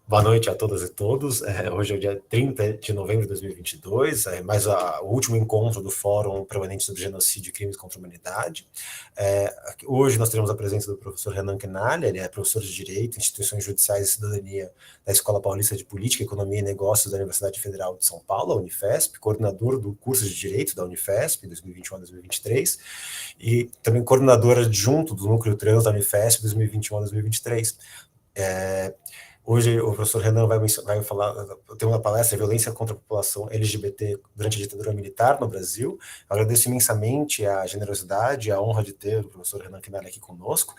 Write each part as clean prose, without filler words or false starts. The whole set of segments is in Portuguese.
Boa noite a todas e todos. Hoje é o dia 30 de novembro de 2022, mais o último encontro do Fórum Permanente sobre Genocídio e Crimes contra a Humanidade. Hoje nós teremos a presença do professor Renan Quinalha, ele é professor de Direito, Instituições Judiciais e Cidadania da Escola Paulista de Política, Economia e Negócios da Universidade Federal de São Paulo, a Unifesp, coordenador do curso de Direito da Unifesp, em 2021 a 2023, e também coordenador adjunto do Núcleo Trans da Unifesp, 2021 a 2023. Hoje o professor Renan vai falar, tem uma palestra, Violência contra a População LGBT durante a ditadura militar no Brasil. Eu agradeço imensamente a generosidade, a honra de ter o professor Renan Quinalha aqui conosco,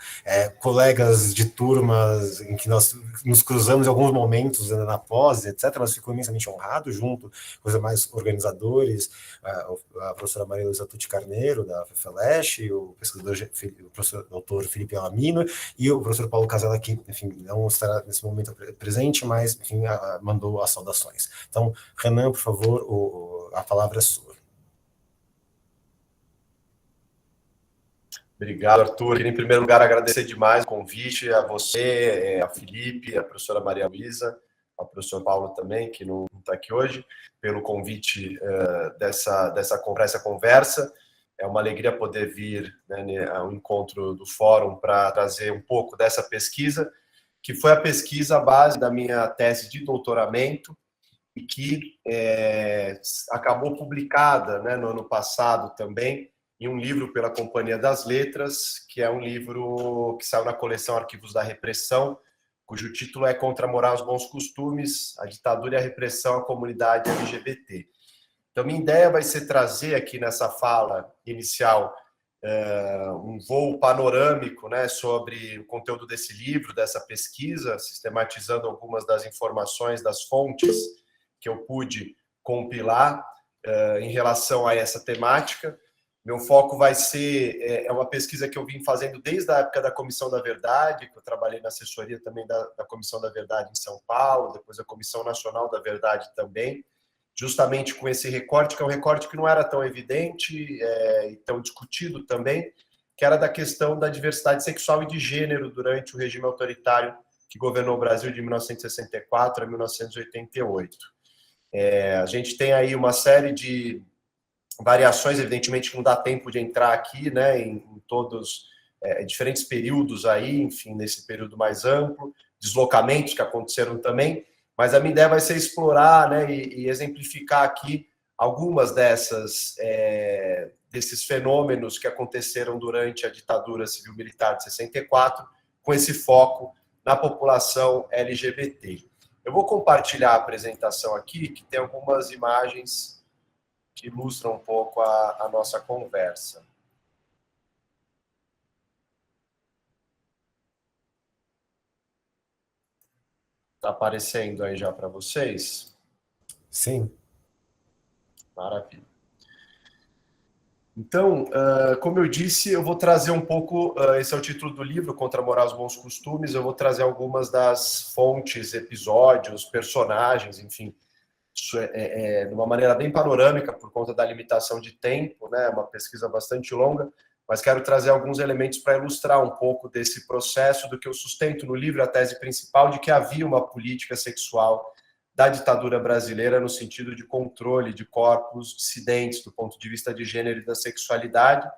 colegas de turmas em que nós nos cruzamos em alguns momentos na pós, etc., mas fico imensamente honrado, junto com os demais organizadores, a professora Maria Luísa Tucci Carneiro, da FEFELESH, o pesquisador, o professor doutor Felipe Alamino, e o professor Paulo Casella, que, enfim, não estará nesse momento presente, mas, enfim, mandou as saudações. Então, Renan, por favor, a palavra é sua. Obrigado, Arthur. Queria, em primeiro lugar, agradecer demais o convite a você, a Felipe, a professora Maria Luísa, ao professor Paulo também, que não está aqui hoje, pelo convite dessa conversa. É uma alegria poder vir, né, ao encontro do fórum para trazer um pouco dessa pesquisa, que foi a pesquisa base da minha tese de doutoramento e que acabou publicada, né, no ano passado também, em um livro pela Companhia das Letras, que é um livro que saiu na coleção Arquivos da Repressão, cujo título é Contra a Moral e os Bons Costumes, a Ditadura e a Repressão à Comunidade LGBT. Então, minha ideia vai ser trazer aqui nessa fala inicial um voo panorâmico, né, sobre o conteúdo desse livro, dessa pesquisa, sistematizando algumas das informações, das fontes que eu pude compilar em relação a essa temática. Meu foco vai ser uma pesquisa que eu vim fazendo desde a época da Comissão da Verdade, que eu trabalhei na assessoria também da Comissão da Verdade em São Paulo, depois a Comissão Nacional da Verdade também, justamente com esse recorte, que é um recorte que não era tão evidente e tão discutido também, que era da questão da diversidade sexual e de gênero durante o regime autoritário que governou o Brasil de 1964 a 1988. A gente tem aí uma série de variações, evidentemente que não dá tempo de entrar aqui, né, em todos diferentes períodos aí, enfim, nesse período mais amplo, deslocamentos que aconteceram também, mas a minha ideia vai ser explorar, né, e exemplificar aqui algumas desses fenômenos que aconteceram durante a ditadura civil-militar de 64, com esse foco na população LGBT. Eu vou compartilhar a apresentação aqui, que tem algumas imagens que ilustram um pouco a nossa conversa. Está aparecendo aí já para vocês? Sim. Maravilha. Então, como eu disse, eu vou trazer um pouco, esse é o título do livro, Contra a Moral e os Bons Costumes, eu vou trazer algumas das fontes, episódios, personagens, enfim, de uma maneira bem panorâmica, por conta da limitação de tempo, né, uma pesquisa bastante longa, mas quero trazer alguns elementos para ilustrar um pouco desse processo, do que eu sustento no livro, a tese principal de que havia uma política sexual da ditadura brasileira no sentido de controle de corpos dissidentes do ponto de vista de gênero e da sexualidade.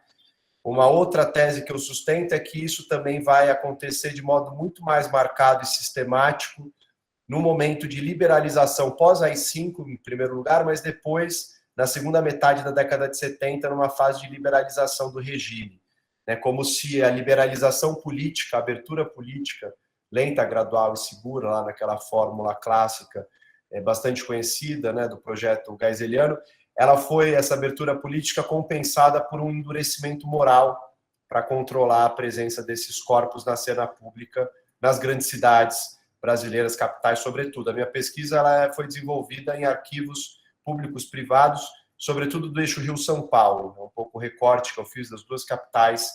Uma outra tese que eu sustento é que isso também vai acontecer de modo muito mais marcado e sistemático no momento de liberalização pós-AI-5, em primeiro lugar, mas depois, na segunda metade da década de 70, numa fase de liberalização do regime. Como se a liberalização política, a abertura política, lenta, gradual e segura, lá naquela fórmula clássica, bastante conhecida, né, do projeto geiseliano, essa abertura política compensada por um endurecimento moral para controlar a presença desses corpos na cena pública, nas grandes cidades brasileiras, capitais, sobretudo. A minha pesquisa foi desenvolvida em arquivos públicos privados, sobretudo do eixo Rio-São Paulo, um pouco o recorte que eu fiz das duas capitais,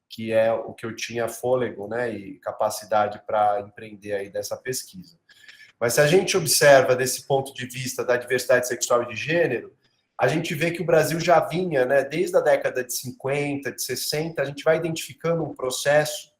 que é o que eu tinha fôlego, né, e capacidade para empreender aí dessa pesquisa. Mas se a gente observa desse ponto de vista da diversidade sexual e de gênero, a gente vê que o Brasil já vinha, né, desde a década de 50, de 60, a gente vai identificando um processo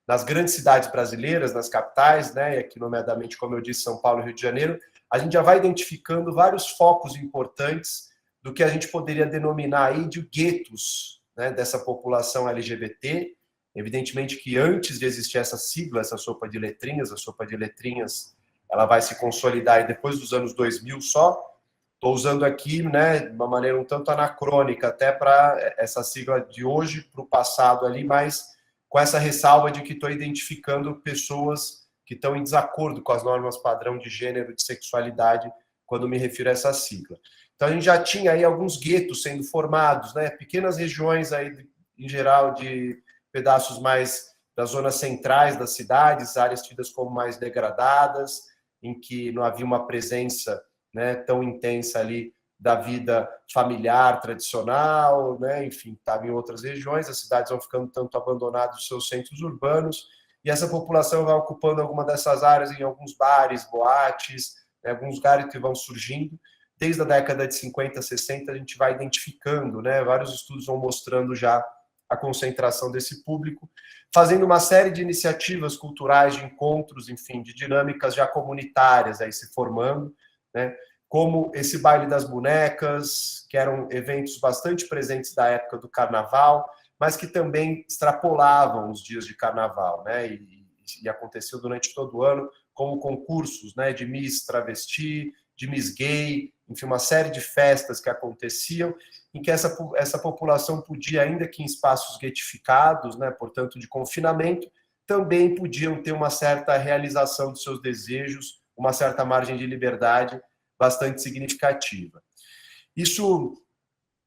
nas grandes cidades brasileiras, nas capitais, né, e aqui nomeadamente, como eu disse, São Paulo e Rio de Janeiro, a gente já vai identificando vários focos importantes do que a gente poderia denominar aí de guetos, né, dessa população LGBT. Evidentemente que antes de existir essa sigla, essa sopa de letrinhas, a sopa de letrinhas, ela vai se consolidar aí depois dos anos 2000 só. Estou usando aqui, né, de uma maneira um tanto anacrônica, até para essa sigla de hoje, para o passado ali, mas com essa ressalva de que estou identificando pessoas que estão em desacordo com as normas padrão de gênero, de sexualidade, quando me refiro a essa sigla. Então, a gente já tinha aí alguns guetos sendo formados, né, pequenas regiões aí, em geral, de pedaços mais das zonas centrais das cidades, áreas tidas como mais degradadas, em que não havia uma presença, né, tão intensa ali da vida familiar tradicional, né, enfim, estava em outras regiões, as cidades vão ficando tanto abandonadas dos seus centros urbanos, e essa população vai ocupando alguma dessas áreas em alguns bares, boates, né, alguns lugares que vão surgindo. Desde a década de 50, 60, a gente vai identificando, né, vários estudos vão mostrando já a concentração desse público, fazendo uma série de iniciativas culturais, de encontros, enfim, de dinâmicas já comunitárias aí se formando, né? Como esse baile das bonecas, que eram eventos bastante presentes da época do carnaval, mas que também extrapolavam os dias de carnaval, né? E aconteceu durante todo o ano, como concursos, né, de Miss Travesti, de Miss Gay, enfim, uma série de festas que aconteciam, em que essa população podia, ainda que em espaços guetificados, né, portanto, de confinamento, também podiam ter uma certa realização dos seus desejos, uma certa margem de liberdade bastante significativa. Isso,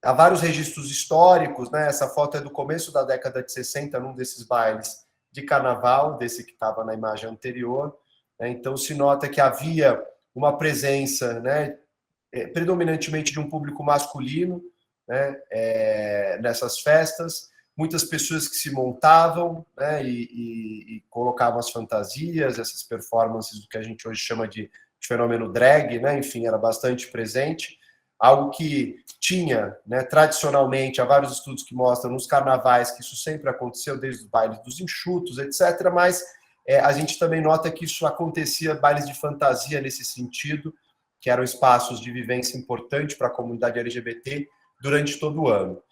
há vários registros históricos, né? Essa foto é do começo da década de 60, num desses bailes de carnaval, desse que estava na imagem anterior, né? Então, se nota que havia uma presença, né, predominantemente de um público masculino, né, nessas festas, muitas pessoas que se montavam, né, e colocavam as fantasias, essas performances do que a gente hoje chama de fenômeno drag, né, enfim, era bastante presente, algo que tinha, né, tradicionalmente, há vários estudos que mostram nos carnavais que isso sempre aconteceu, desde os bailes dos enxutos, etc., mas a gente também nota que isso acontecia, bailes de fantasia nesse sentido, que eram espaços de vivência importante para a comunidade LGBT durante todo o ano.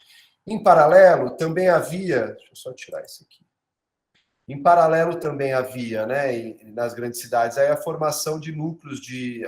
Em paralelo, também havia... Deixa eu só tirar isso aqui. Em paralelo, também havia, né, nas grandes cidades, aí a formação de núcleos de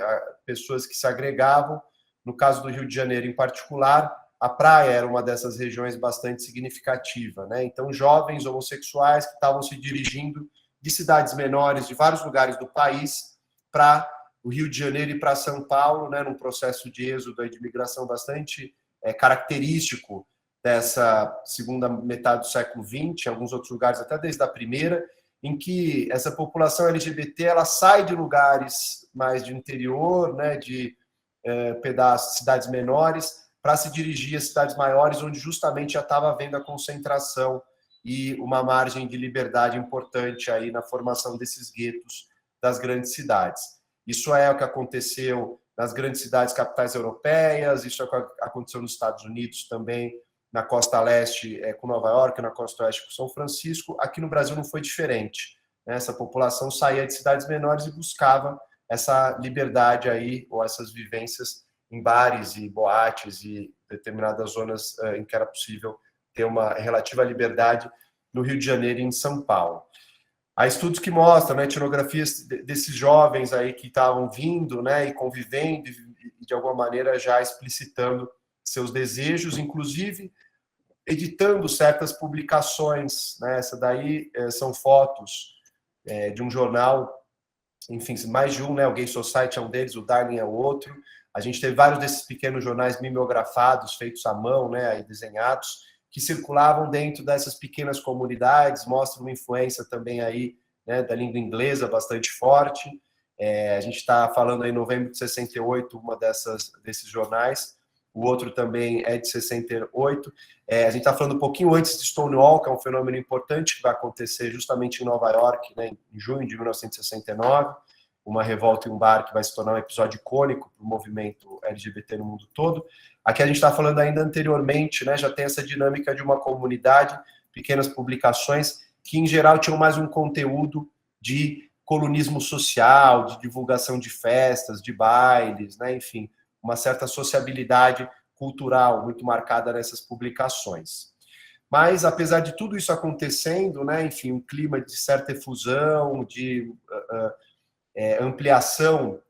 pessoas que se agregavam. No caso do Rio de Janeiro, em particular, a praia era uma dessas regiões bastante significativa, né? Então, jovens homossexuais que estavam se dirigindo de cidades menores, de vários lugares do país, para o Rio de Janeiro e para São Paulo, né, num processo de êxodo e de migração bastante característico dessa segunda metade do século XX, em alguns outros lugares até desde a primeira, em que essa população LGBT ela sai de lugares mais de interior, né, de pedaços, cidades menores, para se dirigir a cidades maiores, onde justamente já estava havendo a concentração e uma margem de liberdade importante aí na formação desses guetos das grandes cidades. Isso é o que aconteceu nas grandes cidades capitais europeias, isso é o que aconteceu nos Estados Unidos também, na costa leste com Nova York, na costa oeste com São Francisco. Aqui no Brasil não foi diferente. Essa população saía de cidades menores e buscava essa liberdade aí, ou essas vivências em bares e boates e determinadas zonas em que era possível ter uma relativa liberdade no Rio de Janeiro e em São Paulo. Há estudos que mostram, né, etnografias desses jovens aí que estavam vindo, né, e convivendo e de alguma maneira já explicitando seus desejos, inclusive editando certas publicações, né? Essa daí são fotos de um jornal, enfim, mais de um, né? O Gay Society é um deles, o Darling é o outro. A gente teve vários desses pequenos jornais mimeografados, feitos à mão, né? Aí desenhados, que circulavam dentro dessas pequenas comunidades, mostram uma influência também aí, né, da língua inglesa bastante forte. A gente está falando aí em novembro de 68, uma desses jornais. O outro também é de 68. A gente está falando um pouquinho antes de Stonewall, que é um fenômeno importante que vai acontecer justamente em Nova York, né, em junho de 1969, uma revolta em um bar que vai se tornar um episódio icônico para o movimento LGBT no mundo todo. Aqui a gente está falando ainda anteriormente, né, já tem essa dinâmica de uma comunidade, pequenas publicações, que em geral tinham mais um conteúdo de colunismo social, de divulgação de festas, de bailes, né? Enfim, uma certa sociabilidade cultural muito marcada nessas publicações. Mas, apesar de tudo isso acontecendo, né, enfim, um clima de certa efusão, de ampliação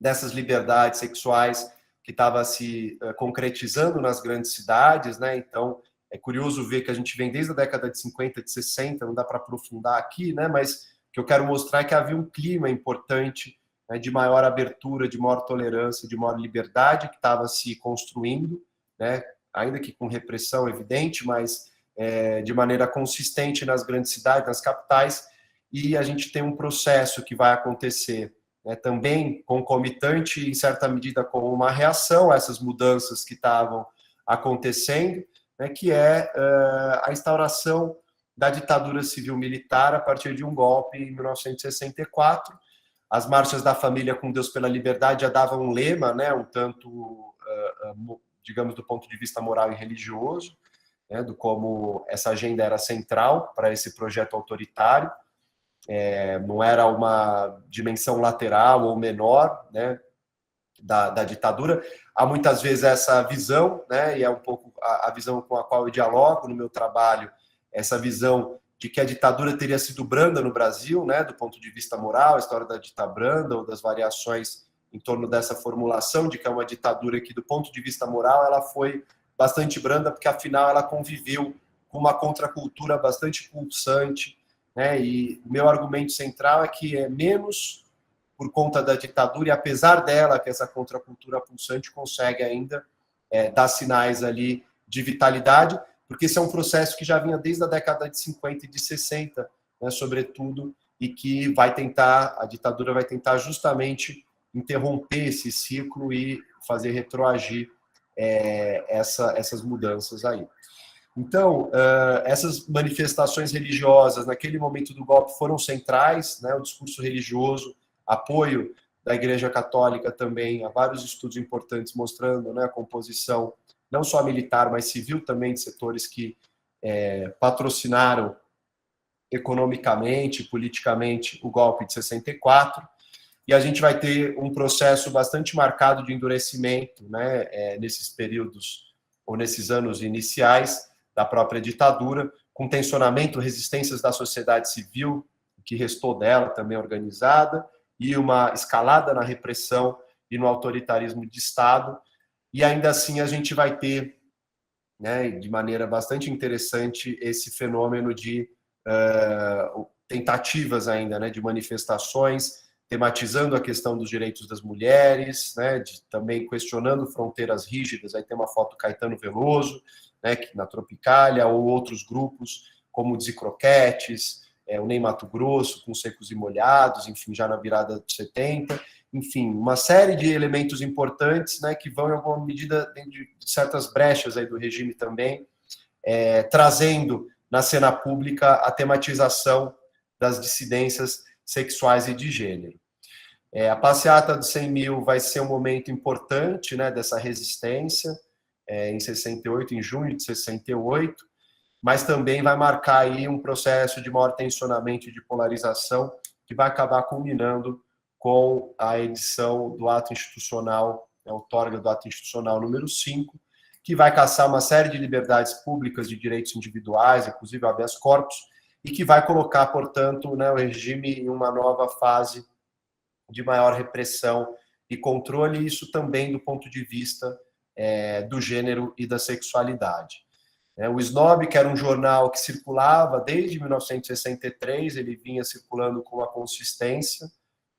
dessas liberdades sexuais que estava se concretizando nas grandes cidades, né? Então, é curioso ver que a gente vem desde a década de 50, de 60, não dá para aprofundar aqui, né? Mas o que eu quero mostrar é que havia um clima importante, né, de maior abertura, de maior tolerância, de maior liberdade que estava se construindo, né? Ainda que com repressão evidente, mas de maneira consistente nas grandes cidades, nas capitais, e a gente tem um processo que vai acontecer, né, também concomitante, em certa medida, como uma reação a essas mudanças que estavam acontecendo, né, que é a instauração da ditadura civil-militar a partir de um golpe em 1964. As marchas da família com Deus pela liberdade já davam um lema, né, um tanto, digamos, do ponto de vista moral e religioso, né, do como essa agenda era central para esse projeto autoritário. Não era uma dimensão lateral ou menor, né, da ditadura. Há muitas vezes essa visão, né, e é um pouco a visão com a qual eu dialogo no meu trabalho, essa visão de que a ditadura teria sido branda no Brasil, né, do ponto de vista moral, a história da ditadura branda ou das variações em torno dessa formulação de que é uma ditadura que, do ponto de vista moral, ela foi bastante branda, porque afinal ela conviveu com uma contracultura bastante pulsante, né? E o meu argumento central é que é menos por conta da ditadura, e apesar dela, que essa contracultura pulsante consegue ainda dar sinais ali de vitalidade, porque esse é um processo que já vinha desde a década de 50 e de 60, né, sobretudo, e que a ditadura vai tentar justamente interromper esse ciclo e fazer retroagir essas mudanças aí. Então, essas manifestações religiosas, naquele momento do golpe, foram centrais, né? O discurso religioso, apoio da Igreja Católica também, há vários estudos importantes mostrando, né, a composição, não só militar, mas civil também, de setores que patrocinaram economicamente, politicamente, o golpe de 64, e a gente vai ter um processo bastante marcado de endurecimento, né, nesses períodos, ou nesses anos iniciais da própria ditadura, com tensionamento, resistências da sociedade civil, que restou dela também organizada, e uma escalada na repressão e no autoritarismo de Estado, e ainda assim a gente vai ter, né, de maneira bastante interessante, esse fenômeno de tentativas ainda, né, de manifestações, tematizando a questão dos direitos das mulheres, né, também questionando fronteiras rígidas. Aí tem uma foto do Caetano Veloso, né, na Tropicália, ou outros grupos como Croquetes, o Ney Matogrosso, com Secos e Molhados, enfim, já na virada de 70, enfim, uma série de elementos importantes, né, que vão, em alguma medida, dentro de certas brechas aí do regime também, trazendo na cena pública a tematização das dissidências sexuais e de gênero. A passeata dos 100 mil vai ser um momento importante, né, dessa resistência, em 68, em junho de 68, mas também vai marcar aí um processo de maior tensionamento e de polarização que vai acabar culminando com a edição do ato institucional, a outorga do ato institucional número 5, que vai caçar uma série de liberdades públicas, de direitos individuais, inclusive habeas corpus, e que vai colocar, portanto, né, o regime em uma nova fase de maior repressão e controle, isso também do ponto de vista do gênero e da sexualidade. O Snob, que era um jornal que circulava desde 1963, ele vinha circulando com uma consistência,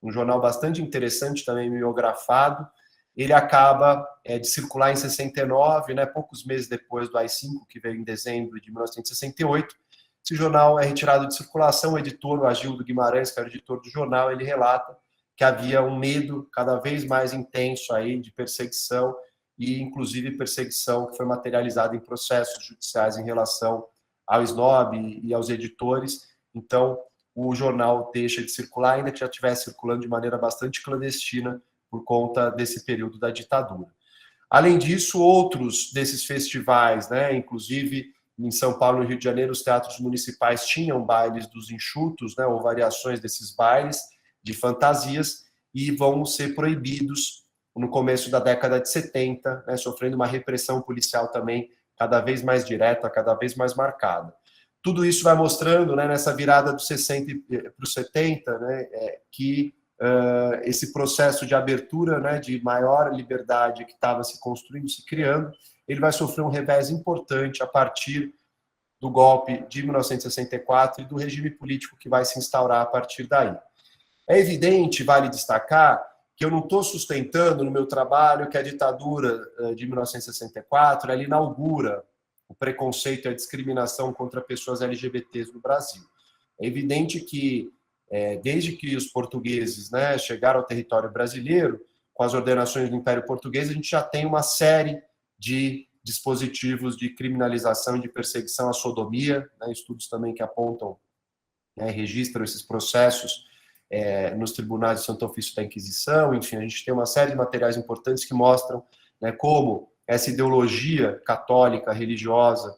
um jornal bastante interessante, também mimeografado. Ele acaba de circular em 69, né, poucos meses depois do AI-5, que veio em dezembro de 1968. Esse jornal é retirado de circulação. O editor, o Agildo Guimarães, que era o editor do jornal, ele relata que havia um medo cada vez mais intenso aí de perseguição, e inclusive perseguição que foi materializada em processos judiciais em relação ao Snob e aos editores. Então, o jornal deixa de circular, ainda que já estivesse circulando de maneira bastante clandestina por conta desse período da ditadura. Além disso, outros desses festivais, né, inclusive em São Paulo e no Rio de Janeiro, os teatros municipais tinham bailes dos enxutos, né, ou variações desses bailes de fantasias, e vão ser proibidos no começo da década de 70, né, sofrendo uma repressão policial também cada vez mais direta, cada vez mais marcada. Tudo isso vai mostrando, né, nessa virada dos 60 para os 70, né, que esse processo de abertura, né, de maior liberdade que estava se construindo, se criando, ele vai sofrer um revés importante a partir do golpe de 1964 e do regime político que vai se instaurar a partir daí. É evidente, vale destacar, que eu não estou sustentando no meu trabalho que a ditadura de 1964 ela inaugura o preconceito e a discriminação contra pessoas LGBTs no Brasil. É evidente que, desde que os portugueses, né, chegaram ao território brasileiro, com as ordenações do Império Português, a gente já tem uma série de dispositivos de criminalização e de perseguição à sodomia, né, estudos também que apontam, né, registram esses processos nos tribunais de Santo Ofício da Inquisição. Enfim, a gente tem uma série de materiais importantes que mostram, né, como essa ideologia católica, religiosa,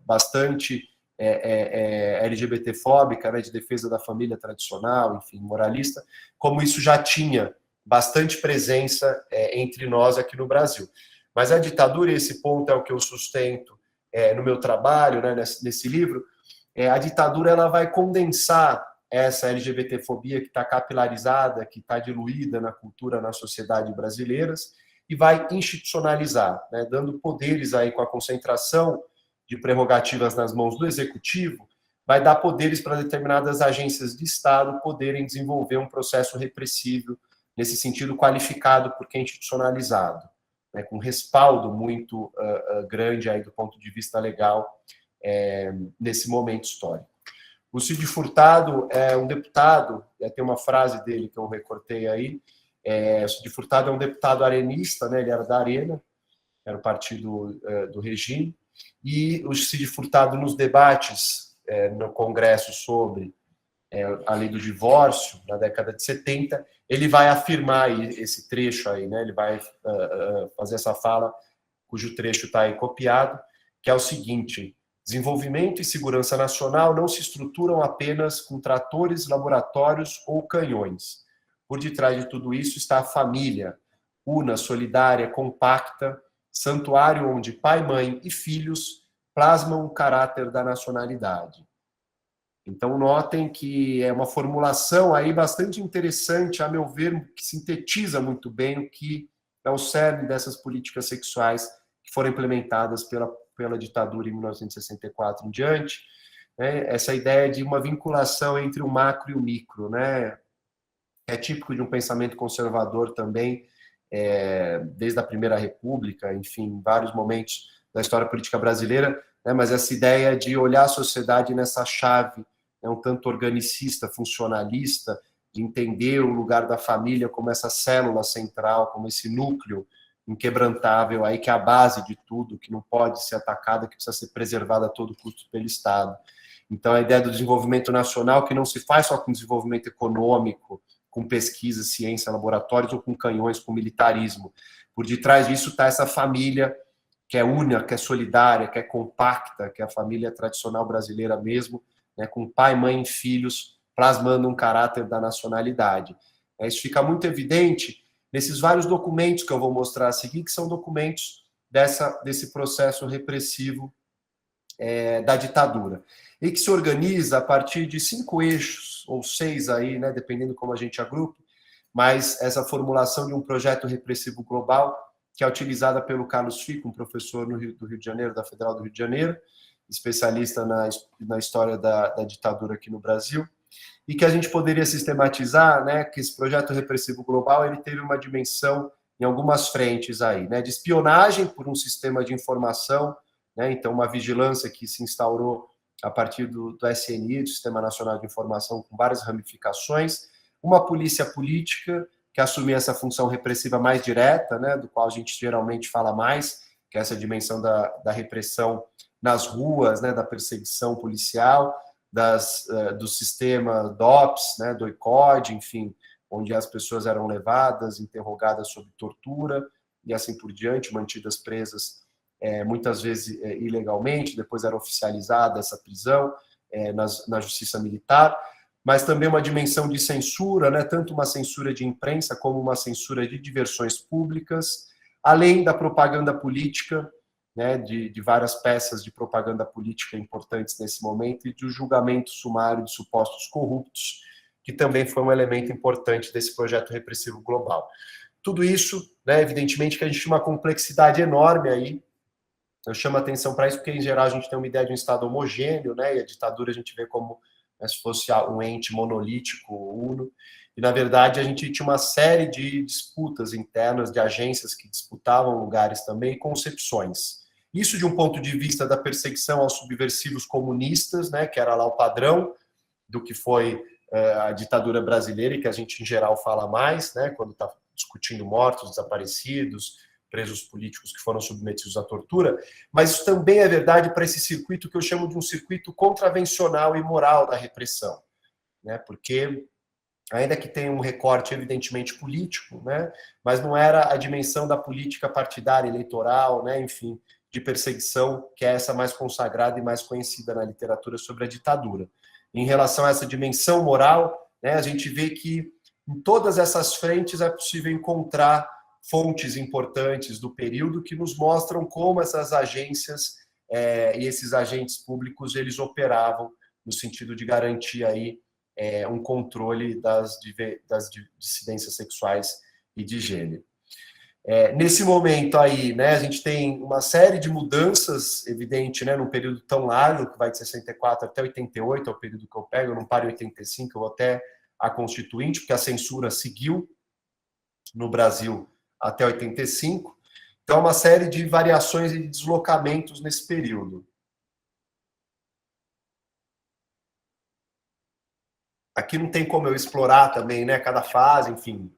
bastante LGBT-fóbica, né, de defesa da família tradicional, enfim, moralista, como isso já tinha bastante presença entre nós aqui no Brasil. Mas a ditadura, e esse ponto é o que eu sustento no meu trabalho, né, nesse livro, a ditadura ela vai condensar essa LGBTfobia que está capilarizada, que está diluída na cultura, na sociedade brasileiras, e vai institucionalizar, né, dando poderes aí com a concentração de prerrogativas nas mãos do executivo, vai dar poderes para determinadas agências de Estado poderem desenvolver um processo repressivo nesse sentido qualificado porque é institucionalizado, né, com respaldo muito grande aí do ponto de vista legal nesse momento histórico. O Cid Furtado é um deputado, tem uma frase dele que eu recortei aí, o Cid Furtado é um deputado arenista, né, ele era da Arena, era o partido do regime, e o Cid Furtado, nos debates no Congresso sobre a lei do divórcio, na década de 70, ele vai afirmar aí, esse trecho aí, né, ele vai fazer essa fala, cujo trecho está aí copiado, que é o seguinte: desenvolvimento e segurança nacional não se estruturam apenas com tratores, laboratórios ou canhões. Por detrás de tudo isso está a família, una, solidária, compacta, santuário onde pai, mãe e filhos plasmam o caráter da nacionalidade. Então, notem que é uma formulação aí bastante interessante, a meu ver, que sintetiza muito bem o que é o cerne dessas políticas sexuais que foram implementadas pela ditadura em 1964 em diante, né? Essa ideia de uma vinculação entre o macro e o micro, né? É típico de um pensamento conservador também, desde a Primeira República, enfim, em vários momentos da história política brasileira, né? Mas essa ideia de olhar a sociedade nessa chave, né, um tanto organicista, funcionalista, de entender o lugar da família como essa célula central, como esse núcleo inquebrantável aí que é a base de tudo, que não pode ser atacada, que precisa ser preservada a todo custo pelo Estado. Então, a ideia do desenvolvimento nacional, que não se faz só com desenvolvimento econômico, com pesquisa, ciência, laboratórios, ou com canhões, com militarismo. Por detrás disso está essa família que é única, que é solidária, que é compacta, que é a família tradicional brasileira mesmo, né, com pai, mãe e filhos, plasmando um caráter da nacionalidade. Isso fica muito evidente nesses vários documentos que eu vou mostrar a seguir, que são documentos desse processo repressivo da ditadura, e que se organiza a partir de 5 eixos, ou 6 aí, né, dependendo como a gente agrupe, mas essa formulação de um projeto repressivo global, que é utilizada pelo Carlos Fico, um professor do Rio de Janeiro, da Federal do Rio de Janeiro, especialista na história da ditadura aqui no Brasil, e que a gente poderia sistematizar, né, que esse projeto repressivo global ele teve uma dimensão em algumas frentes aí, né, de espionagem por um sistema de informação, né, então uma vigilância que se instaurou a partir do SNI, do Sistema Nacional de Informação, com várias ramificações, uma polícia política que assumia essa função repressiva mais direta, né, do qual a gente geralmente fala mais, que é essa dimensão da repressão nas ruas, né, da perseguição policial, do sistema DOPS, né, do ICOD, enfim, onde as pessoas eram levadas, interrogadas sob tortura e assim por diante, mantidas presas muitas vezes ilegalmente, depois era oficializada essa prisão na justiça militar, mas também uma dimensão de censura, né, tanto uma censura de imprensa como uma censura de diversões públicas, além da propaganda política, né, de várias peças de propaganda política importantes nesse momento, e do julgamento sumário de supostos corruptos, que também foi um elemento importante desse projeto repressivo global. Tudo isso, né, evidentemente que a gente tinha uma complexidade enorme aí. Eu chamo a atenção para isso porque, em geral, a gente tem uma ideia de um Estado homogêneo, né, e a ditadura a gente vê como se fosse um ente monolítico, uno, e, na verdade, a gente tinha uma série de disputas internas de agências que disputavam lugares também e concepções. Isso de um ponto de vista da perseguição aos subversivos comunistas, né, que era lá o padrão do que foi a ditadura brasileira, e que a gente, em geral, fala mais, né, quando está discutindo mortos, desaparecidos, presos políticos que foram submetidos à tortura, mas isso também é verdade para esse circuito que eu chamo de um circuito contravencional e moral da repressão, né, porque ainda que tenha um recorte evidentemente político, né, mas não era a dimensão da política partidária, eleitoral, né, enfim, de perseguição, que é essa mais consagrada e mais conhecida na literatura sobre a ditadura. Em relação a essa dimensão moral, né, a gente vê que em todas essas frentes é possível encontrar fontes importantes do período que nos mostram como essas agências e esses agentes públicos eles operavam no sentido de garantir aí um controle das dissidências sexuais e de gênero. Nesse momento aí, né, a gente tem uma série de mudanças, evidente, né, num período tão largo, que vai de 64 até 88, é o período que eu pego, eu não paro em 85, eu vou até a Constituinte, porque a censura seguiu no Brasil até 85. Então, uma série de variações e de deslocamentos nesse período. Aqui não tem como eu explorar também, né, cada fase, enfim,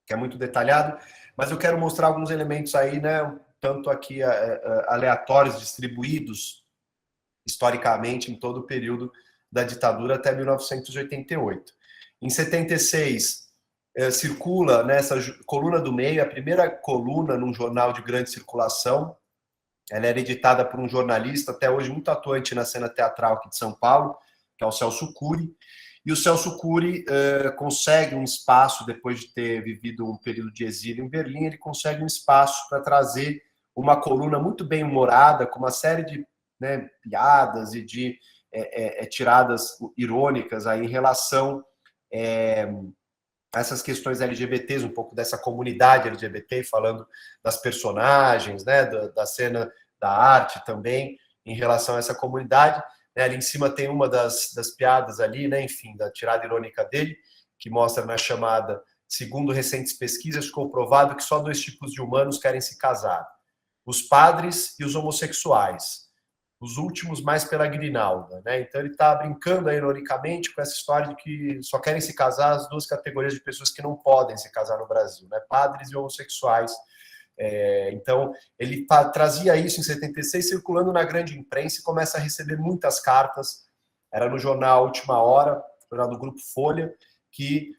que é muito detalhado, mas eu quero mostrar alguns elementos aí, né, tanto aqui aleatórios, distribuídos historicamente em todo o período da ditadura até 1988. Em 76, circula nessa coluna do meio, a primeira coluna num jornal de grande circulação. Ela era editada por um jornalista, até hoje muito atuante na cena teatral aqui de São Paulo, que é o Celso Cury. E o Celso Cury consegue um espaço, depois de ter vivido um período de exílio em Berlim, ele consegue um espaço para trazer uma coluna muito bem humorada, com uma série de, né, piadas e de tiradas irônicas aí em relação a essas questões LGBTs, um pouco dessa comunidade LGBT, falando das personagens, né, da cena da arte também, em relação a essa comunidade. Ali em cima tem uma das piadas ali, né, enfim, da tirada irônica dele, que mostra na chamada: segundo recentes pesquisas, ficou provado que só 2 tipos de humanos querem se casar: os padres e os homossexuais. Os últimos mais pela grinalda, né? Então ele está brincando ironicamente com essa história de que só querem se casar as 2 categorias de pessoas que não podem se casar no Brasil, né? Padres e homossexuais. Então, ele trazia isso em 76, circulando na grande imprensa, e começa a receber muitas cartas. Era no jornal Última Hora, jornal do Grupo Folha, que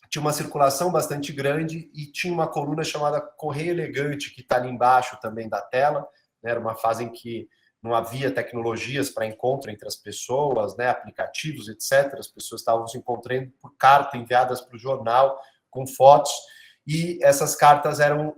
tinha uma circulação bastante grande e tinha uma coluna chamada Correio Elegante, que está ali embaixo também da tela. Era uma fase em que não havia tecnologias para encontro entre as pessoas, né, aplicativos, etc. As pessoas estavam se encontrando por carta enviadas para o jornal, com fotos. E essas cartas eram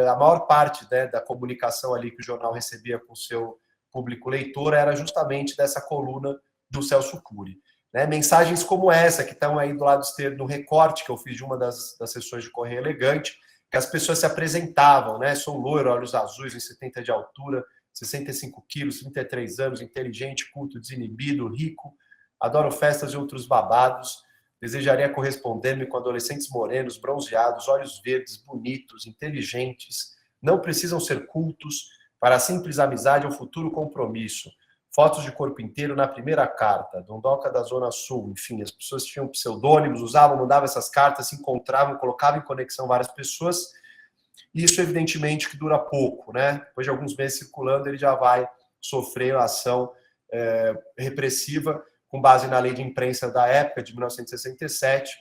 a maior parte, né, da comunicação ali que o jornal recebia com o seu público leitor era justamente dessa coluna do Celso Cury. Né? Mensagens como essa, que estão aí do lado esquerdo, no recorte que eu fiz de uma das sessões de Correio Elegante, que as pessoas se apresentavam, né? Sou loiro, olhos azuis, 1,70 de altura, 65 quilos, 33 anos, inteligente, culto, desinibido, rico, adoro festas e outros babados. Desejaria corresponder-me com adolescentes morenos, bronzeados, olhos verdes, bonitos, inteligentes. Não precisam ser cultos para a simples amizade ou futuro compromisso. Fotos de corpo inteiro na primeira carta. Dondoca da Zona Sul. Enfim, as pessoas tinham pseudônimos, usavam, mandavam essas cartas, se encontravam, colocavam em conexão várias pessoas. Isso, evidentemente, que dura pouco, né? Depois de alguns meses circulando, ele já vai sofrer a ação repressiva com base na lei de imprensa da época, de 1967,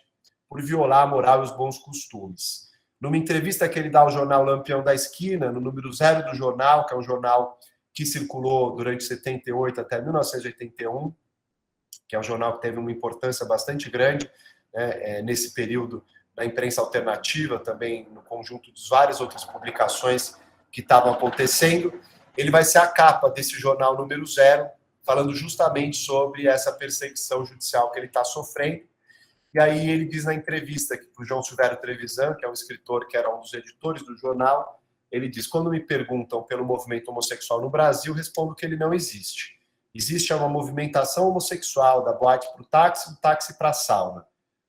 por violar a moral e os bons costumes. numa entrevista que ele dá ao jornal Lampião da Esquina, no número 0 do jornal, que é um jornal que circulou durante 78 até 1981, que é um jornal que teve uma importância bastante grande, né, nesse período na imprensa alternativa, também no conjunto de várias outras publicações que estavam acontecendo. Ele vai ser a capa desse jornal número 0, falando justamente sobre essa perseguição judicial que ele está sofrendo. E aí ele diz na entrevista para o João Silvério Trevisan, que é um escritor que era um dos editores do jornal, ele diz: quando me perguntam pelo movimento homossexual no Brasil, respondo que ele não existe. Existe uma movimentação homossexual da boate para o táxi, do táxi para a sauna.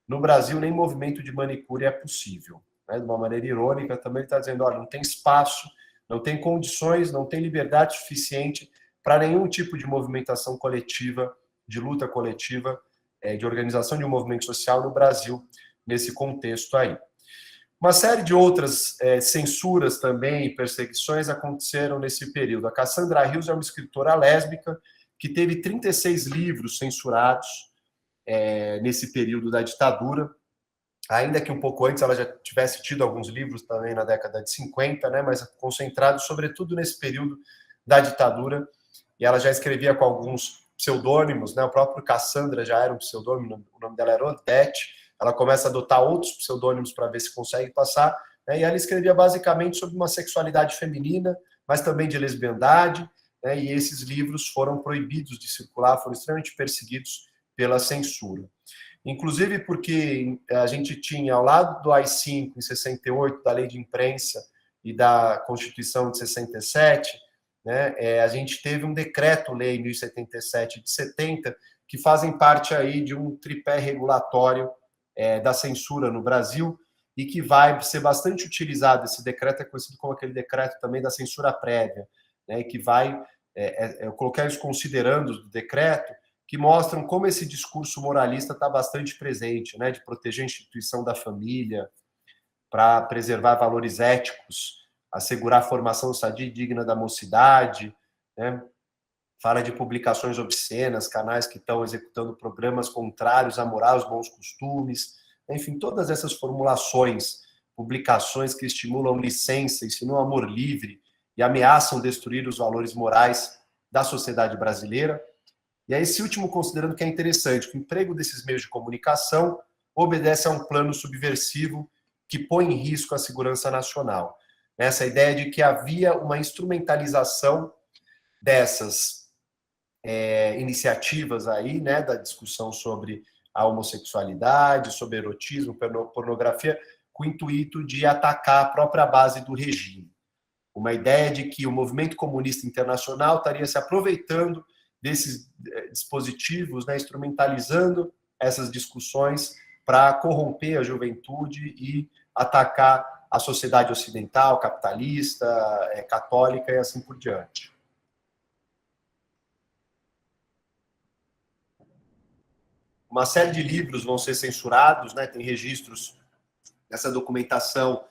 No Brasil, nem movimento de manicure é possível. Né? De uma maneira irônica, também ele está dizendo: olha, não tem espaço, não tem condições, não tem liberdade suficiente para nenhum tipo de movimentação coletiva, de luta coletiva, de organização de um movimento social no Brasil, nesse contexto aí. Uma série de outras censuras também e perseguições aconteceram nesse período. A Cassandra Rios é uma escritora lésbica que teve 36 livros censurados nesse período da ditadura, ainda que um pouco antes ela já tivesse tido alguns livros também na década de 50, né, mas concentrado sobretudo nesse período da ditadura, e ela já escrevia com alguns pseudônimos, né, o próprio Cassandra já era um pseudônimo, o nome dela era Odete, ela começa a adotar outros pseudônimos para ver se consegue passar, né, e ela escrevia basicamente sobre uma sexualidade feminina, mas também de lesbiandade, né, e esses livros foram proibidos de circular, foram extremamente perseguidos pela censura. Inclusive porque a gente tinha, ao lado do AI-5, em 68, da Lei de Imprensa e da Constituição de 67, né, a gente teve um decreto-lei 1077 de 70, que fazem parte aí de um tripé regulatório da censura no Brasil, e que vai ser bastante utilizado. Esse decreto é conhecido como aquele decreto também da censura prévia, né, que vai, eu coloquei os considerandos do decreto, que mostram como esse discurso moralista está bastante presente, né, de proteger a instituição da família, para preservar valores éticos, assegurar a formação sadia e digna da mocidade, né? Fala de publicações obscenas, canais que estão executando programas contrários à moral, aos bons costumes, enfim, todas essas formulações, publicações que estimulam licença, ensinam amor livre e ameaçam destruir os valores morais da sociedade brasileira. E aí, esse último, considerando que é interessante, que o emprego desses meios de comunicação obedece a um plano subversivo que põe em risco a segurança nacional. Essa ideia de que havia uma instrumentalização dessas iniciativas aí, né, da discussão sobre a homossexualidade, sobre erotismo, pornografia, com o intuito de atacar a própria base do regime. Uma ideia de que o movimento comunista internacional estaria se aproveitando desses dispositivos, né, instrumentalizando essas discussões para corromper a juventude e atacar a sociedade ocidental, capitalista, católica e assim por diante. Uma série de livros vão ser censurados, né, tem registros dessa documentação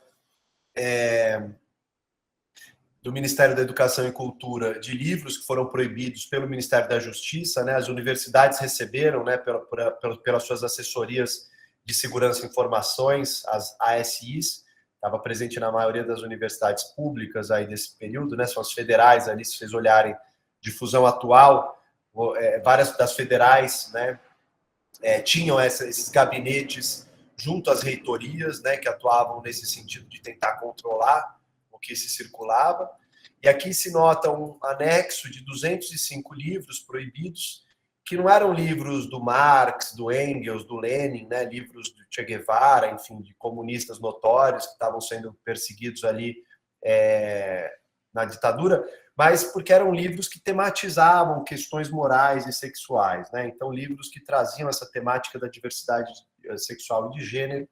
do Ministério da Educação e Cultura, de livros que foram proibidos pelo Ministério da Justiça, né? As universidades receberam, né, pelas suas assessorias de segurança e informações, as ASIs, estava presente na maioria das universidades públicas aí desse período, né? São as federais ali, se vocês olharem, difusão atual, várias das federais, né, tinham esses gabinetes junto às reitorias, né, que atuavam nesse sentido de tentar controlar o que se circulava. E aqui se nota um anexo de 205 livros proibidos, que não eram livros do Marx, do Engels, do Lenin, né, livros do Che Guevara, enfim, de comunistas notórios que estavam sendo perseguidos ali na ditadura, mas porque eram livros que tematizavam questões morais e sexuais, né? Então, livros que traziam essa temática da diversidade sexual e de gênero.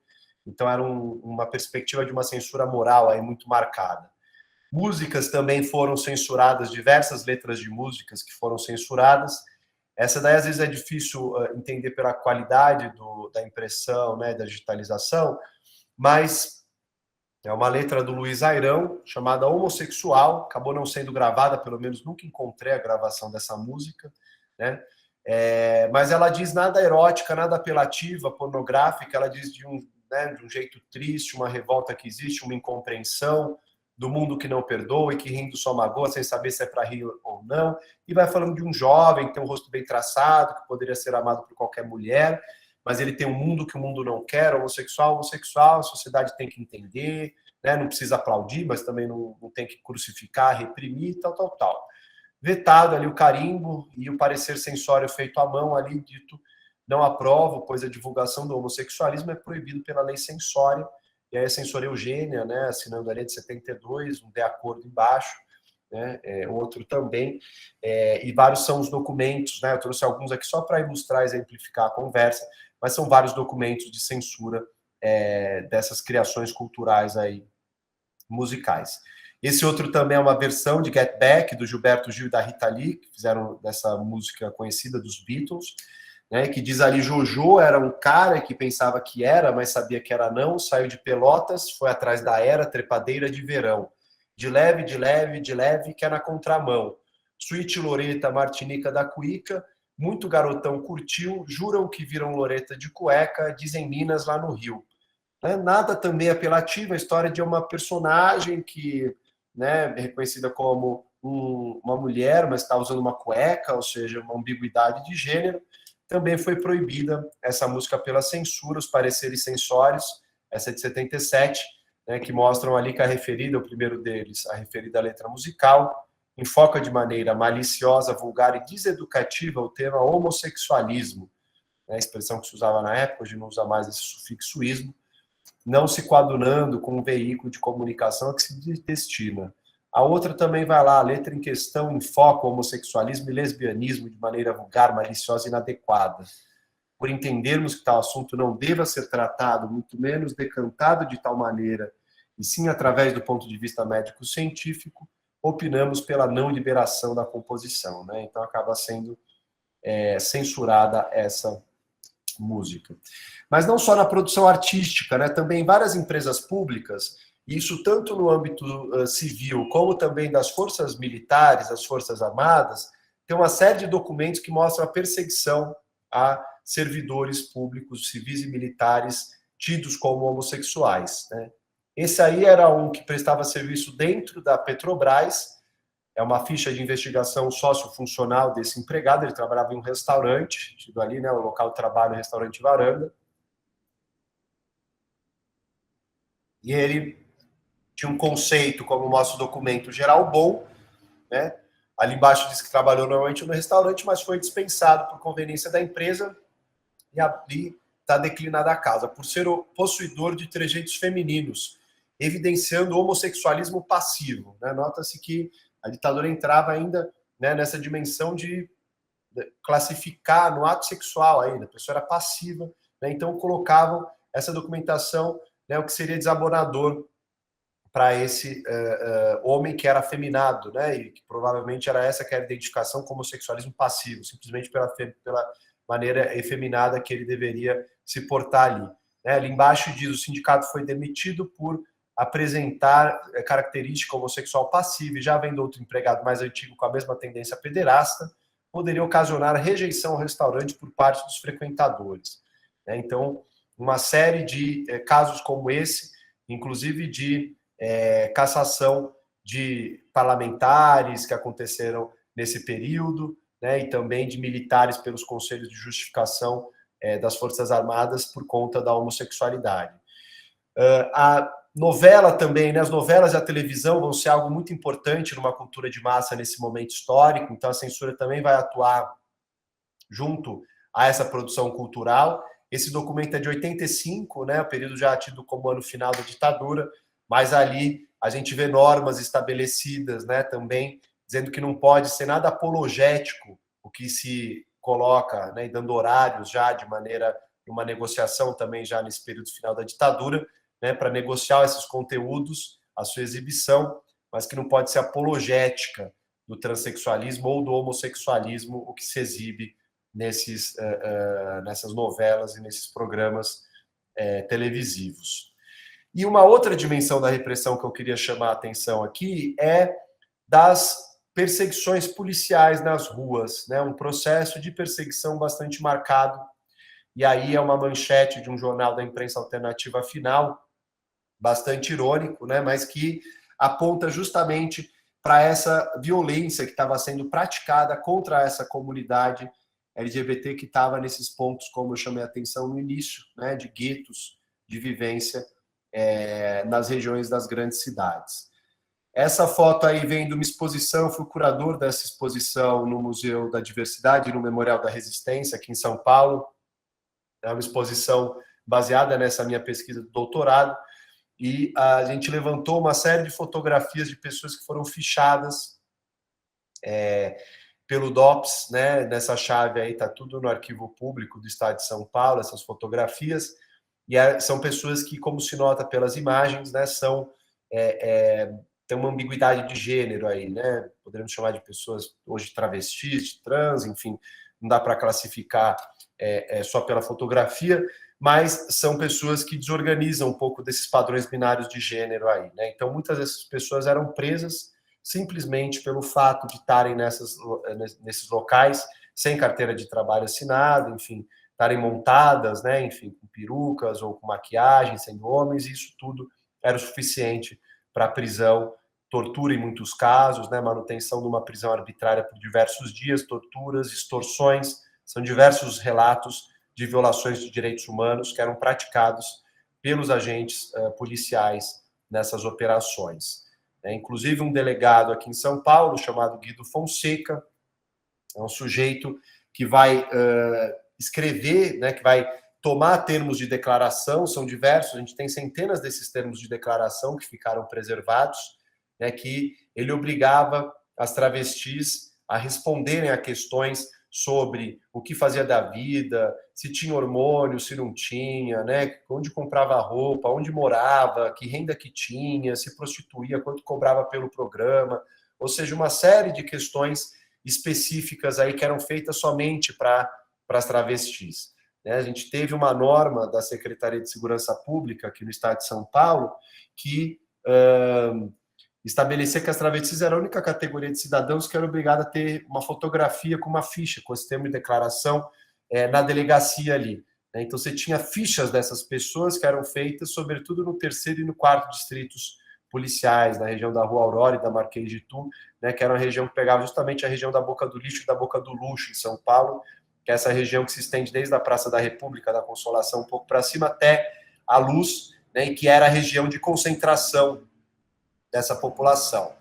Então, era uma perspectiva de uma censura moral aí muito marcada. Músicas também foram censuradas, diversas letras de músicas que foram censuradas. Essa daí, às vezes, é difícil entender pela qualidade da impressão, né, da digitalização, mas é uma letra do Luiz Airão, chamada Homossexual, acabou não sendo gravada, pelo menos nunca encontrei a gravação dessa música, né? Mas ela diz nada erótica, nada apelativa, pornográfica, ela diz de né, de um jeito triste, uma revolta que existe, uma incompreensão do mundo que não perdoa e que rindo só magoa, sem saber se é para rir ou não. E vai falando de um jovem que tem um rosto bem traçado, que poderia ser amado por qualquer mulher, mas ele tem um mundo que o mundo não quer, homossexual, a sociedade tem que entender, né? Não precisa aplaudir, mas também não tem que crucificar, reprimir, tal. Vetado ali o carimbo e o parecer censório feito à mão ali, dito não aprovo, pois a divulgação do homossexualismo é proibido pela lei censória, e aí a censora Eugênia, né, assinando a lei de 72, um de acordo embaixo, né, outro também, e vários são os documentos, né, eu trouxe alguns aqui só para ilustrar, exemplificar a conversa, mas são vários documentos de censura dessas criações culturais aí, musicais. Esse outro também é uma versão de Get Back, do Gilberto Gil e da Rita Lee, que fizeram dessa música conhecida dos Beatles, né, que diz ali, Jojo era um cara que pensava que era, mas sabia que era não, saiu de Pelotas, foi atrás da era, trepadeira de verão. De leve, que é na contramão. Suíte Loreta, Martinica da Cuíca, muito garotão curtiu, juram que viram Loreta de cueca, dizem Minas lá no Rio. Nada também apelativo, a história de uma personagem que, né, é reconhecida como uma mulher, mas está usando uma cueca, ou seja, uma ambiguidade de gênero. Também foi proibida essa música pela censura, os pareceres censórios, essa é de 77, né, que mostram ali que a referida, o primeiro deles, a referida letra musical, enfoca de maneira maliciosa, vulgar e deseducativa o tema homossexualismo, né, a expressão que se usava na época, hoje não usa mais esse sufixo ismo, não se coadunando com um veículo de comunicação a que se destina. A outra também vai lá, a letra em questão enfoca o homossexualismo e lesbianismo de maneira vulgar, maliciosa e inadequada. Por entendermos que tal assunto não deva ser tratado, muito menos decantado de tal maneira, e sim através do ponto de vista médico-científico, opinamos pela não liberação da composição, né? Então acaba sendo censurada essa música. Mas não só na produção artística, né? Também várias empresas públicas, isso tanto no âmbito civil, como também das forças militares, das forças armadas, tem uma série de documentos que mostram a perseguição a servidores públicos, civis e militares tidos como homossexuais, né? Esse aí era um que prestava serviço dentro da Petrobras, é uma ficha de investigação sociofuncional desse empregado, ele trabalhava em um restaurante, tido ali, né, o local de trabalho, o restaurante Varanda, e ele tinha um conceito, como mostra o documento, geral bom, né? Ali embaixo diz que trabalhou normalmente no restaurante, mas foi dispensado por conveniência da empresa e ali está declinada a causa, por ser o possuidor de trejeitos femininos, evidenciando o homossexualismo passivo, né? Nota-se que a ditadura entrava ainda, né, nessa dimensão de classificar no ato sexual ainda, a pessoa era passiva, né? Então colocavam essa documentação, né, o que seria desabonador para esse homem que era afeminado, né, e que provavelmente era essa que era a identificação como homossexualismo passivo, simplesmente pela maneira efeminada que ele deveria se portar ali. Né? Ali embaixo diz, o sindicato foi demitido por apresentar característica homossexual passiva, e já havendo outro empregado mais antigo com a mesma tendência pederasta, poderia ocasionar rejeição ao restaurante por parte dos frequentadores. Né? Então, uma série de casos como esse, inclusive de cassação de parlamentares que aconteceram nesse período, né, e também de militares pelos conselhos de justificação das Forças Armadas por conta da homossexualidade. A novela também, né, as novelas e a televisão vão ser algo muito importante numa cultura de massa nesse momento histórico, então a censura também vai atuar junto a essa produção cultural. Esse documento é de 85, né, o período já tido como ano final da ditadura, mas ali a gente vê normas estabelecidas, né, também, dizendo que não pode ser nada apologético o que se coloca, né, dando horários já de maneira, uma negociação também já nesse período final da ditadura, né, para negociar esses conteúdos, a sua exibição, mas que não pode ser apologética do transexualismo ou do homossexualismo, o que se exibe nessas novelas e nesses programas televisivos. E uma outra dimensão da repressão que eu queria chamar a atenção aqui é das perseguições policiais nas ruas, né? Um processo de perseguição bastante marcado. e aí é uma manchete de um jornal da imprensa alternativa final, bastante irônico, né, mas que aponta justamente para essa violência que estava sendo praticada contra essa comunidade LGBT que estava nesses pontos, como eu chamei a atenção no início, né, de guetos de vivência nas regiões das grandes cidades. Essa foto aí vem de uma exposição, eu fui curador dessa exposição no Museu da Diversidade, no Memorial da Resistência, aqui em São Paulo. É uma exposição baseada nessa minha pesquisa de doutorado, e a gente levantou uma série de fotografias de pessoas que foram fichadas pelo DOPS, né? Nessa chave aí está tudo no arquivo público do Estado de São Paulo, essas fotografias, e são pessoas que, como se nota pelas imagens, né, tem uma ambiguidade de gênero aí, né? Poderíamos chamar de pessoas hoje travestis, trans, enfim, não dá para classificar só pela fotografia, mas são pessoas que desorganizam um pouco desses padrões binários de gênero aí, né? Então, muitas dessas pessoas eram presas simplesmente pelo fato de estarem nesses locais sem carteira de trabalho assinada, enfim, estarem montadas, né, enfim, com perucas ou com maquiagem, sendo homens, e isso tudo era o suficiente para prisão, tortura em muitos casos, né, manutenção de uma prisão arbitrária por diversos dias, torturas, extorsões, são diversos relatos de violações de direitos humanos que eram praticados pelos agentes policiais nessas operações. Inclusive um delegado aqui em São Paulo, chamado Guido Fonseca, é um sujeito que vai escrever, né, que vai tomar termos de declaração, são diversos, a gente tem centenas desses termos de declaração que ficaram preservados, né, que ele obrigava as travestis a responderem a questões sobre o que fazia da vida, se tinha hormônio, se não tinha, né, onde comprava roupa, onde morava, que renda que tinha, se prostituía, quanto cobrava pelo programa, ou seja, uma série de questões específicas aí que eram feitas somente para as travestis. A gente teve uma norma da Secretaria de Segurança Pública aqui no estado de São Paulo que estabelecia que as travestis eram a única categoria de cidadãos que era obrigada a ter uma fotografia com uma ficha, com esse termo de declaração na delegacia ali. Então, você tinha fichas dessas pessoas que eram feitas, sobretudo no 3º e no 4º distritos policiais, na região da Rua Aurora e da Marquês de Tu, né, que era uma região que pegava justamente a região da Boca do Lixo e da Boca do Luxo, em São Paulo, que é essa região que se estende desde a Praça da República, da Consolação, um pouco para cima, até a Luz, né, e que era a região de concentração dessa população.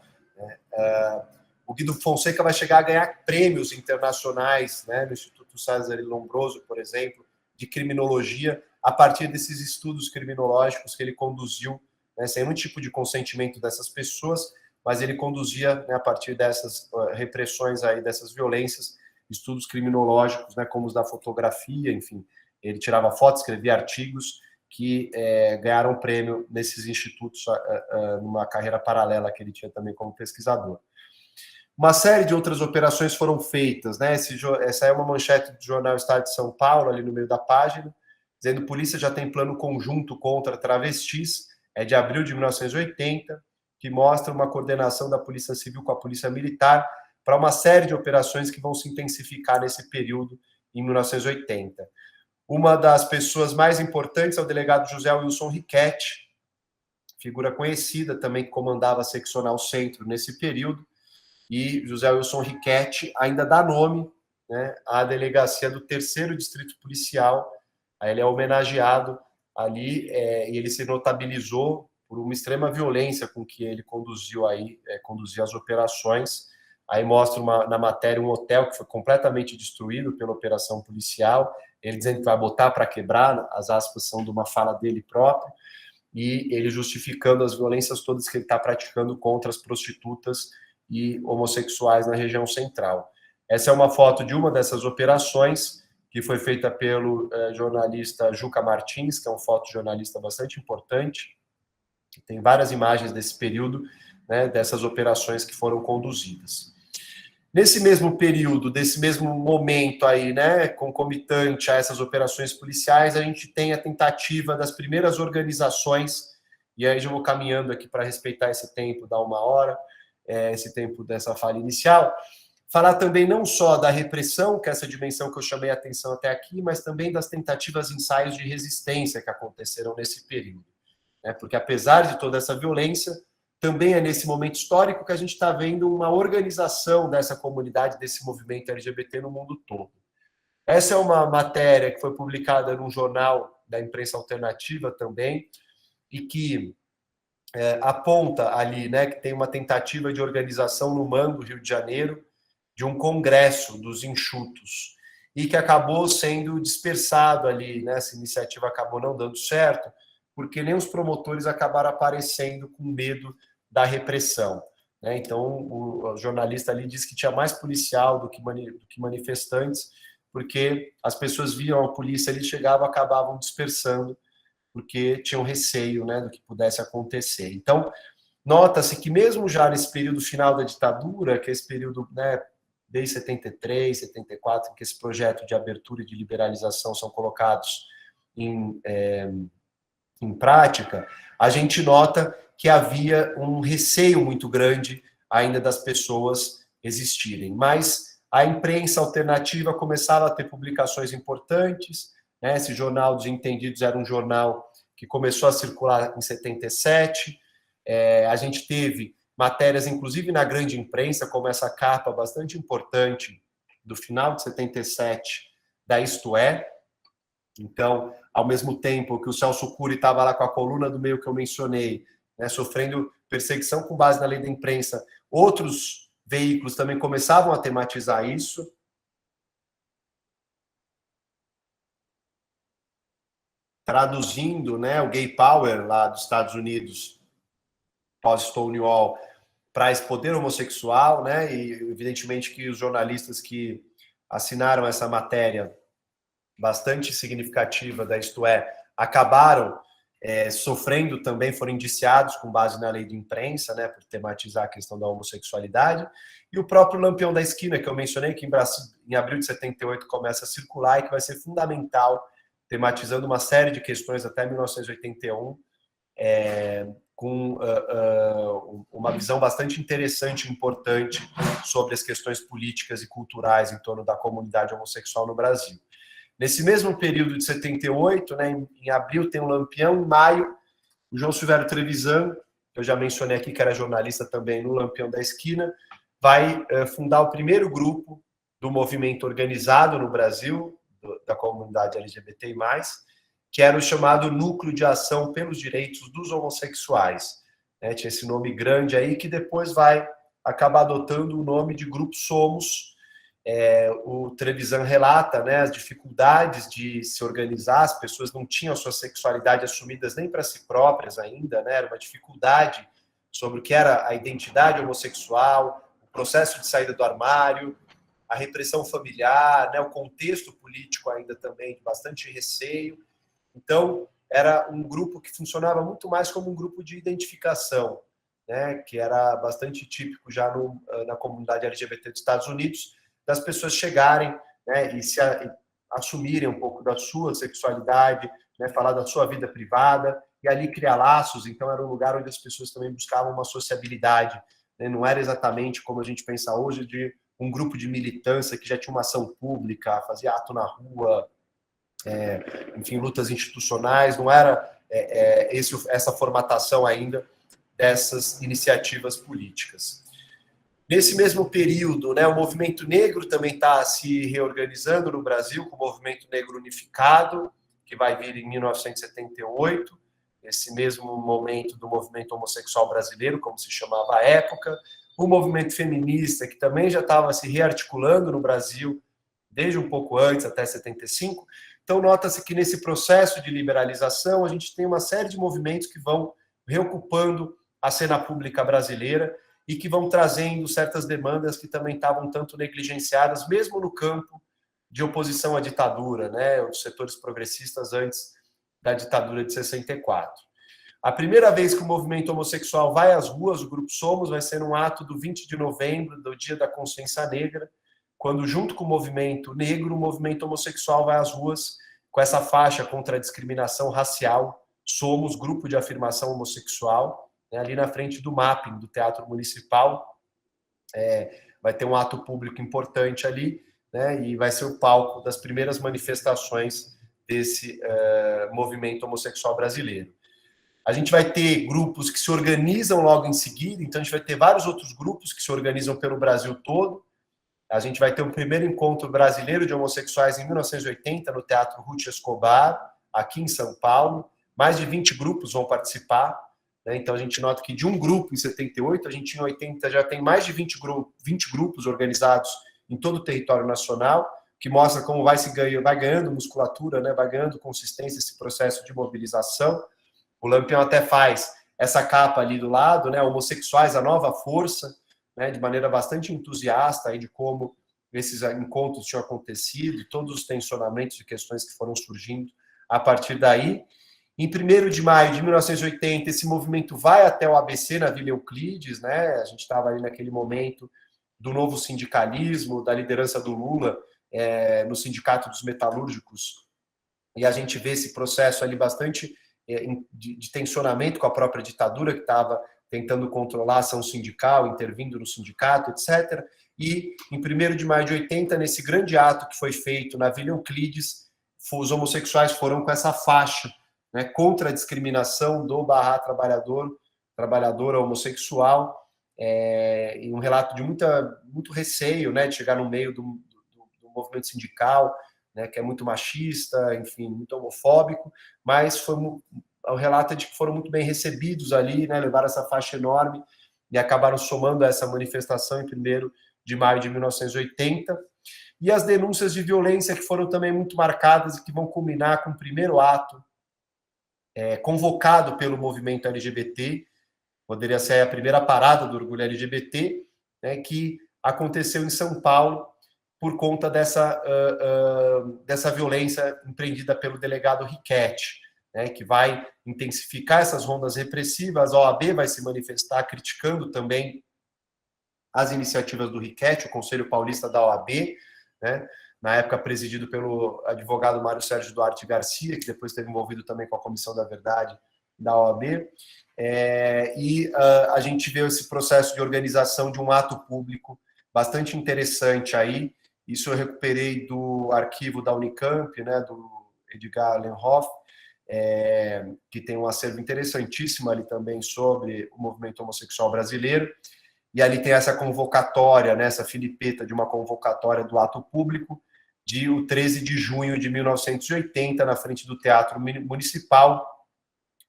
O Guido Fonseca vai chegar a ganhar prêmios internacionais, né, no Instituto César Lombroso, por exemplo, de criminologia, a partir desses estudos criminológicos que ele conduziu, né, sem nenhum tipo de consentimento dessas pessoas, mas ele conduzia, né, a partir dessas repressões aí, dessas violências, estudos criminológicos, né, como os da fotografia, enfim, ele tirava fotos, escrevia artigos que ganharam prêmio nesses institutos numa carreira paralela que ele tinha também como pesquisador. Uma série de outras operações foram feitas, né? Essa é uma manchete do jornal Estado de São Paulo, ali no meio da página, dizendo que a polícia já tem plano conjunto contra travestis, é de abril de 1980, que mostra uma coordenação da Polícia Civil com a Polícia Militar para uma série de operações que vão se intensificar nesse período, em 1980. Uma das pessoas mais importantes é o delegado José Wilson Riquetti, figura conhecida também, que comandava a seccional centro nesse período, e José Wilson Riquetti ainda dá nome, né, à delegacia do 3º Distrito Policial. Aí ele é homenageado ali e ele se notabilizou por uma extrema violência com que ele conduzia as operações. Aí mostra na matéria um hotel que foi completamente destruído pela operação policial, ele dizendo que vai botar para quebrar, as aspas são de uma fala dele próprio, e ele justificando as violências todas que ele está praticando contra as prostitutas e homossexuais na região central. Essa é uma foto de uma dessas operações, que foi feita pelo jornalista Juca Martins, que é um fotojornalista bastante importante, tem várias imagens desse período, né, dessas operações que foram conduzidas. Nesse mesmo período, desse mesmo momento aí, né, concomitante a essas operações policiais, a gente tem a tentativa das primeiras organizações, e aí já vou caminhando aqui para respeitar esse tempo da 1 hora, esse tempo dessa fala inicial, Falar também não só da repressão, que é essa dimensão que eu chamei a atenção até aqui, mas também das tentativas e ensaios de resistência que aconteceram nesse período. Porque apesar de toda essa violência, também é nesse momento histórico que a gente está vendo uma organização dessa comunidade, desse movimento LGBT no mundo todo. Essa é uma matéria que foi publicada num jornal da imprensa alternativa também, e que aponta ali, né, que tem uma tentativa de organização no Mango, Rio de Janeiro, de um congresso dos enxutos, e que acabou sendo dispersado ali, né, essa iniciativa acabou não dando certo, porque nem os promotores acabaram aparecendo com medo da repressão. Né? Então, o jornalista ali disse que tinha mais policial do que manifestantes, porque as pessoas viam a polícia ali, chegavam, acabavam dispersando, porque tinham receio, né, do que pudesse acontecer. Então, nota-se que mesmo já nesse período final da ditadura, que é esse período, né, desde 73, 74, em que esse projeto de abertura e de liberalização são colocados em prática, a gente nota que havia um receio muito grande ainda das pessoas existirem. Mas a imprensa alternativa começava a ter publicações importantes, né? Esse Jornal dos Entendidos era um jornal que começou a circular em 77, a gente teve matérias, inclusive na grande imprensa, como essa capa bastante importante do final de 77, da Isto É. Então, ao mesmo tempo que o Celso Cury estava lá com a coluna do meio que eu mencionei, né, sofrendo perseguição com base na lei da imprensa, outros veículos também começavam a tematizar isso. Traduzindo, né, o Gay Power lá dos Estados Unidos, pós-Stonewall, para esse poder homossexual, né, e evidentemente que os jornalistas que assinaram essa matéria bastante significativa da Isto É, acabaram sofrendo também, foram indiciados com base na lei de imprensa, né, por tematizar a questão da homossexualidade, e o próprio Lampião da Esquina, que eu mencionei, que em abril de 78 começa a circular e que vai ser fundamental, tematizando uma série de questões até 1981, com uma visão bastante interessante e importante sobre as questões políticas e culturais em torno da comunidade homossexual no Brasil. Nesse mesmo período de 78, né, em abril tem o Lampião, em maio, o João Silvério Trevisan, que eu já mencionei aqui, que era jornalista também no Lampião da Esquina, vai fundar o primeiro grupo do movimento organizado no Brasil, da comunidade LGBT+, que era o chamado Núcleo de Ação pelos Direitos dos Homossexuais. Tinha esse nome grande aí, que depois vai acabar adotando o nome de Grupo Somos. O Trevisan relata, né, as dificuldades de se organizar, as pessoas não tinham a sua sexualidade assumidas nem para si próprias ainda, né, era uma dificuldade sobre o que era a identidade homossexual, o processo de saída do armário, a repressão familiar, né, o contexto político ainda também de bastante receio. Então, era um grupo que funcionava muito mais como um grupo de identificação, né, que era bastante típico já na comunidade LGBT dos Estados Unidos, das pessoas chegarem, né, e assumirem um pouco da sua sexualidade, né, falar da sua vida privada, e ali criar laços. Então, era um lugar onde as pessoas também buscavam uma sociabilidade, né, não era exatamente como a gente pensa hoje, de um grupo de militância que já tinha uma ação pública, fazia ato na rua, enfim, lutas institucionais, não era essa formatação ainda dessas iniciativas políticas. Nesse mesmo período, né, o movimento negro também está se reorganizando no Brasil, com o movimento negro unificado, que vai vir em 1978, esse mesmo momento do movimento homossexual brasileiro, como se chamava à época, o movimento feminista, que também já estava se rearticulando no Brasil, desde um pouco antes, até 75. Então, nota-se que nesse processo de liberalização, a gente tem uma série de movimentos que vão reocupando a cena pública brasileira, e que vão trazendo certas demandas que também estavam tanto negligenciadas, mesmo no campo de oposição à ditadura, né, os setores progressistas antes da ditadura de 64. A primeira vez que o movimento homossexual vai às ruas, o Grupo Somos, vai ser num ato do 20 de novembro, do Dia da Consciência Negra, quando, junto com o movimento negro, o movimento homossexual vai às ruas com essa faixa contra a discriminação racial, Somos, Grupo de Afirmação Homossexual, ali na frente do Mapping, do Teatro Municipal. vai ter um ato público importante ali, né, e vai ser o palco das primeiras manifestações desse movimento homossexual brasileiro. A gente vai ter grupos que se organizam logo em seguida, então a gente vai ter vários outros grupos que se organizam pelo Brasil todo. A gente vai ter um primeiro encontro brasileiro de homossexuais em 1980, no Teatro Ruth Escobar, aqui em São Paulo. Mais de 20 grupos vão participar, né? Então a gente nota que de um grupo em 78, a gente em 80 já tem mais de 20 grupos organizados em todo o território nacional, que mostra como vai ganhando musculatura, né? Vai ganhando consistência esse processo de mobilização. O Lampião até faz essa capa ali do lado, né? Homossexuais, a nova força, né? De maneira bastante entusiasta aí de como esses encontros tinham acontecido e todos os tensionamentos e questões que foram surgindo a partir daí. Em 1º de maio de 1980, esse movimento vai até o ABC, na Vila Euclides, né? A gente estava ali naquele momento do novo sindicalismo, da liderança do Lula no Sindicato dos Metalúrgicos, e a gente vê esse processo ali bastante de tensionamento com a própria ditadura, que estava tentando controlar a ação sindical, intervindo no sindicato, etc. E em 1º de maio de 80, nesse grande ato que foi feito na Vila Euclides, os homossexuais foram com essa faixa, né, contra a discriminação do trabalhadora homossexual, e um relato de muito receio, né, de chegar no meio do movimento sindical, né, que é muito machista, enfim, muito homofóbico, mas o relato é de que foram muito bem recebidos ali, né, levaram essa faixa enorme e acabaram somando a essa manifestação em 1º de maio de 1980. E as denúncias de violência que foram também muito marcadas e que vão culminar com o primeiro ato convocado pelo movimento LGBT, poderia ser a primeira parada do orgulho LGBT, né, que aconteceu em São Paulo por conta dessa violência empreendida pelo delegado Riquetti, né, que vai intensificar essas rondas repressivas. A OAB vai se manifestar criticando também as iniciativas do Riquetti, o Conselho Paulista da OAB, né, na época presidido pelo advogado Mário Sérgio Duarte Garcia, que depois esteve envolvido também com a Comissão da Verdade da OAB. A gente vê esse processo de organização de um ato público bastante interessante aí. Isso eu recuperei do arquivo da Unicamp, né, do Edgar Lenhoff, que tem um acervo interessantíssimo ali também sobre o movimento homossexual brasileiro. E ali tem essa convocatória, né, essa filipeta de uma convocatória do ato público, de o 13 de junho de 1980, na frente do Teatro Municipal,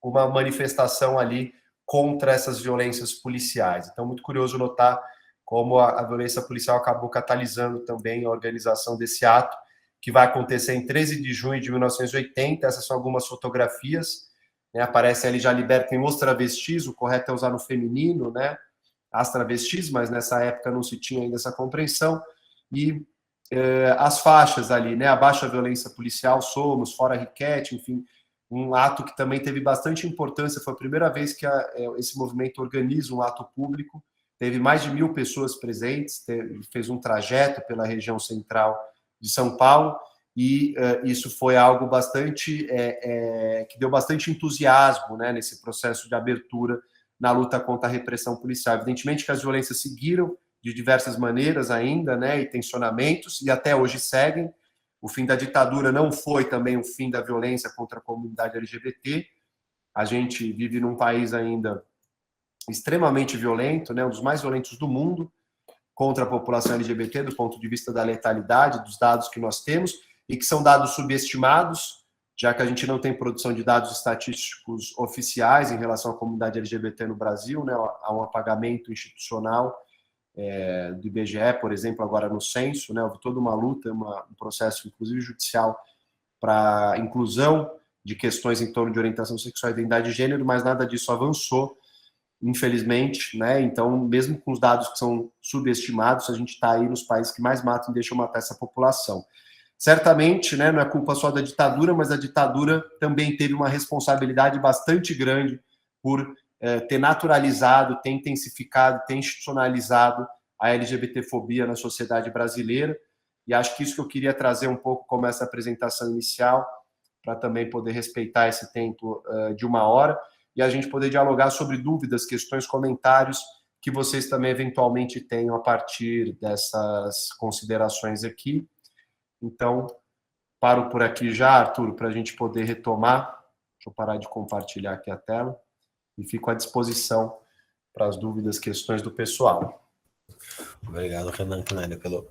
uma manifestação ali contra essas violências policiais. Então, muito curioso notar como a violência policial acabou catalisando também a organização desse ato, que vai acontecer em 13 de junho de 1980. Essas são algumas fotografias, né? Aparecem ali já libertem os travestis, o correto é usar no feminino, né? As travestis, mas nessa época não se tinha ainda essa compreensão, e as faixas ali, né? Abaixo a violência policial, somos, fora Riquetti, enfim, um ato que também teve bastante importância. Foi a primeira vez que esse movimento organiza um ato público, teve mais de 1.000 pessoas presentes, fez um trajeto pela região central de São Paulo, e isso foi algo bastante que deu bastante entusiasmo, né, nesse processo de abertura na luta contra a repressão policial. Evidentemente que as violências seguiram de diversas maneiras ainda, né, e tensionamentos, e até hoje seguem. O fim da ditadura não foi também o fim da violência contra a comunidade LGBT. A gente vive num país ainda extremamente violento, né, um dos mais violentos do mundo, contra a população LGBT, do ponto de vista da letalidade, dos dados que nós temos, e que são dados subestimados, já que a gente não tem produção de dados estatísticos oficiais em relação à comunidade LGBT no Brasil, né? Há um apagamento institucional do IBGE, por exemplo, agora no censo, né? Houve toda uma luta, um processo, inclusive judicial, para inclusão de questões em torno de orientação sexual e identidade de gênero, mas nada disso avançou, infelizmente, né? Então, mesmo com os dados que são subestimados, a gente está aí nos países que mais matam e deixam matar essa população. Certamente, né, não é culpa só da ditadura, mas a ditadura também teve uma responsabilidade bastante grande por ter naturalizado, ter intensificado, ter institucionalizado a LGBTfobia na sociedade brasileira. E acho que isso que eu queria trazer um pouco como essa apresentação inicial, para também poder respeitar esse tempo de 1 hora, e a gente poder dialogar sobre dúvidas, questões, comentários que vocês também eventualmente tenham a partir dessas considerações aqui. Então, paro por aqui já, Arthur, para a gente poder retomar. Deixa eu parar de compartilhar aqui a tela e fico à disposição para as dúvidas, questões do pessoal. Obrigado, Renan Canalha, pela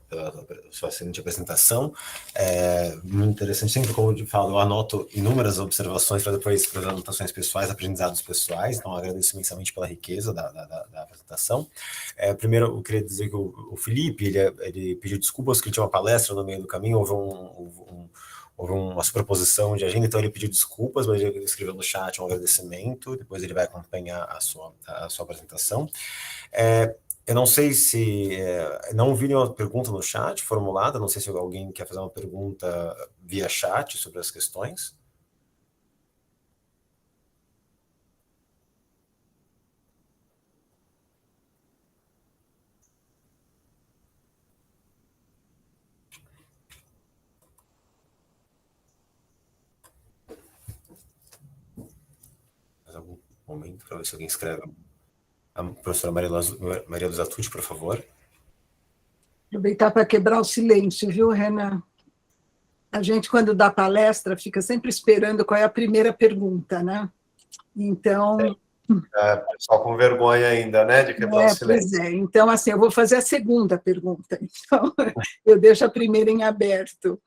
sua excelente apresentação. Muito interessante, sempre como eu falo, eu anoto inúmeras observações para depois fazer anotações pessoais, aprendizados pessoais, então agradeço imensamente pela riqueza da apresentação. Primeiro, eu queria dizer que o Felipe, ele pediu desculpas que ele tinha uma palestra no meio do caminho, houve uma superposição de agenda, então ele pediu desculpas, mas ele escreveu no chat um agradecimento, depois ele vai acompanhar a sua apresentação. Eu não sei se... não vi nenhuma pergunta no chat formulada, não sei se alguém quer fazer uma pergunta via chat sobre as questões. Mais algum momento para ver se alguém escreve. A professora Maria Luísa Tucci, por favor. Aproveitar para quebrar o silêncio, viu, Renan? A gente, quando dá palestra, fica sempre esperando qual é a primeira pergunta, né? Então... pessoal com vergonha ainda, né, de quebrar o silêncio. Pois é. Então, assim, eu vou fazer a segunda pergunta. Então, eu deixo a primeira em aberto.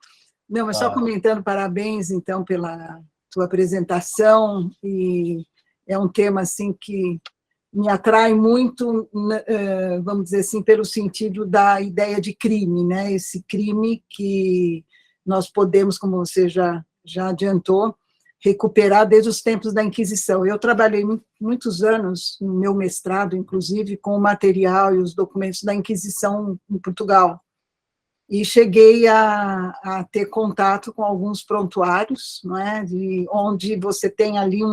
Não, mas só comentando, parabéns, então, pela sua apresentação, e é um tema, assim, que me atrai muito, vamos dizer assim, pelo sentido da ideia de crime, né? Esse crime que nós podemos, como você já adiantou, recuperar desde os tempos da Inquisição. Eu trabalhei muitos anos, no meu mestrado, inclusive, com o material e os documentos da Inquisição em Portugal, e cheguei a ter contato com alguns prontuários, não é? Onde você tem ali